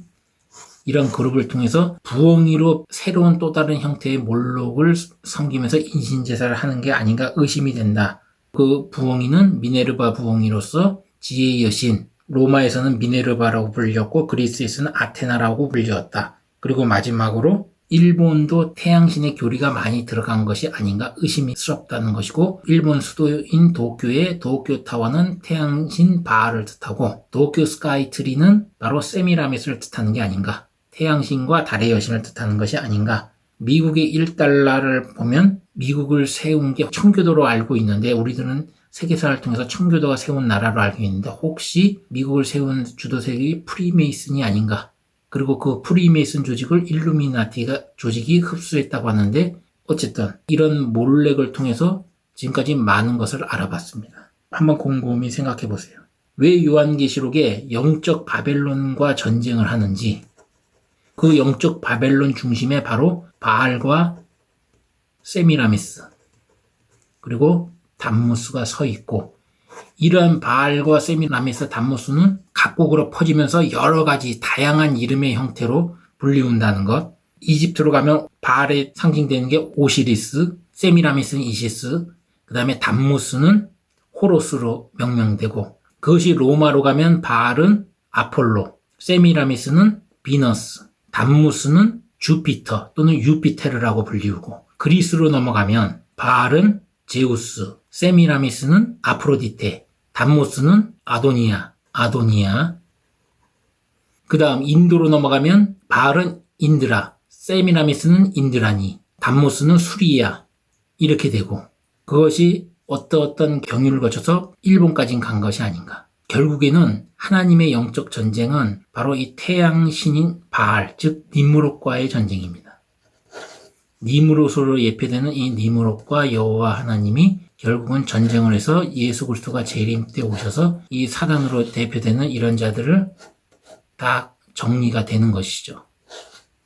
A: 이런 그룹을 통해서 부엉이로 새로운 또 다른 형태의 몰록을 섬기면서 인신제사를 하는 게 아닌가 의심이 된다. 그 부엉이는 미네르바 부엉이로서 지혜의 여신, 로마에서는 미네르바라고 불렸고 그리스에서는 아테나라고 불렸다. 그리고 마지막으로 일본도 태양신의 교리가 많이 들어간 것이 아닌가 의심스럽다는 것이고 일본 수도인 도쿄의 도쿄 타워는 태양신 바알을 뜻하고 도쿄 스카이트리는 바로 세미라미스를 뜻하는 게 아닌가. 태양신과 달의 여신을 뜻하는 것이 아닌가. 미국의 1달러를 보면 미국을 세운 게 청교도로 알고 있는데 우리들은 세계사를 통해서 청교도가 세운 나라로 알고 있는데 혹시 미국을 세운 주도세력이 프리메이슨이 아닌가. 그리고 그 프리메이슨 조직을 일루미나티가 조직이 흡수했다고 하는데 어쨌든 이런 몰렉을 통해서 지금까지 많은 것을 알아봤습니다. 한번 곰곰이 생각해 보세요. 왜 요한계시록에 영적 바벨론과 전쟁을 하는지 그 영적 바벨론 중심에 바로 바알과 세미라미스 그리고 담무스가 서 있고 이러한 바알과 세미라미스 담무스는 각국으로 퍼지면서 여러 가지 다양한 이름의 형태로 불리운다는 것. 이집트로 가면 바알에 상징되는 게 오시리스, 세미라미스는 이시스, 그 다음에 담무스는 호로스로 명명되고 그것이 로마로 가면 바알은 아폴로, 세미라미스는 비너스, 담무스는 주피터 또는 유피테르라고 불리우고 그리스로 넘어가면 바알은 제우스, 세미라미스는 아프로디테, 담무스는 아도니아. 그 다음 인도로 넘어가면 바알은 인드라, 세미라미스는 인드라니, 담모스는 수리야 이렇게 되고 그것이 어떤 경유를 거쳐서 일본까지 간 것이 아닌가. 결국에는 하나님의 영적 전쟁은 바로 이 태양신인 바알, 즉 니므롯과의 전쟁입니다. 니므롯으로 예표되는 이 니므롯과 여호와 하나님이 결국은 전쟁을 해서 예수 그리스도가 재림 때 오셔서 이 사단으로 대표되는 이런 자들을 다 정리가 되는 것이죠.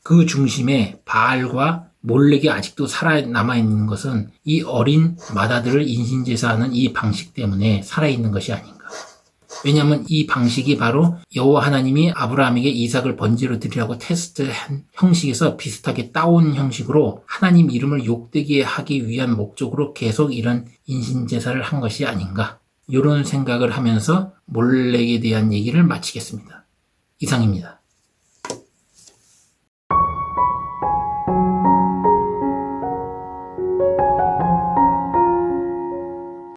A: 그 중심에 바알과 몰렉이 아직도 살아남아있는 것은 이 어린 마다들을 인신제사하는 이 방식 때문에 살아있는 것이 아닌가. 왜냐하면 이 방식이 바로 여호와 하나님이 아브라함에게 이삭을 번제로 드리라고 테스트한 형식에서 비슷하게 따온 형식으로 하나님 이름을 욕되게 하기 위한 목적으로 계속 이런 인신제사를 한 것이 아닌가. 이런 생각을 하면서 몰렉에 대한 얘기를 마치겠습니다. 이상입니다.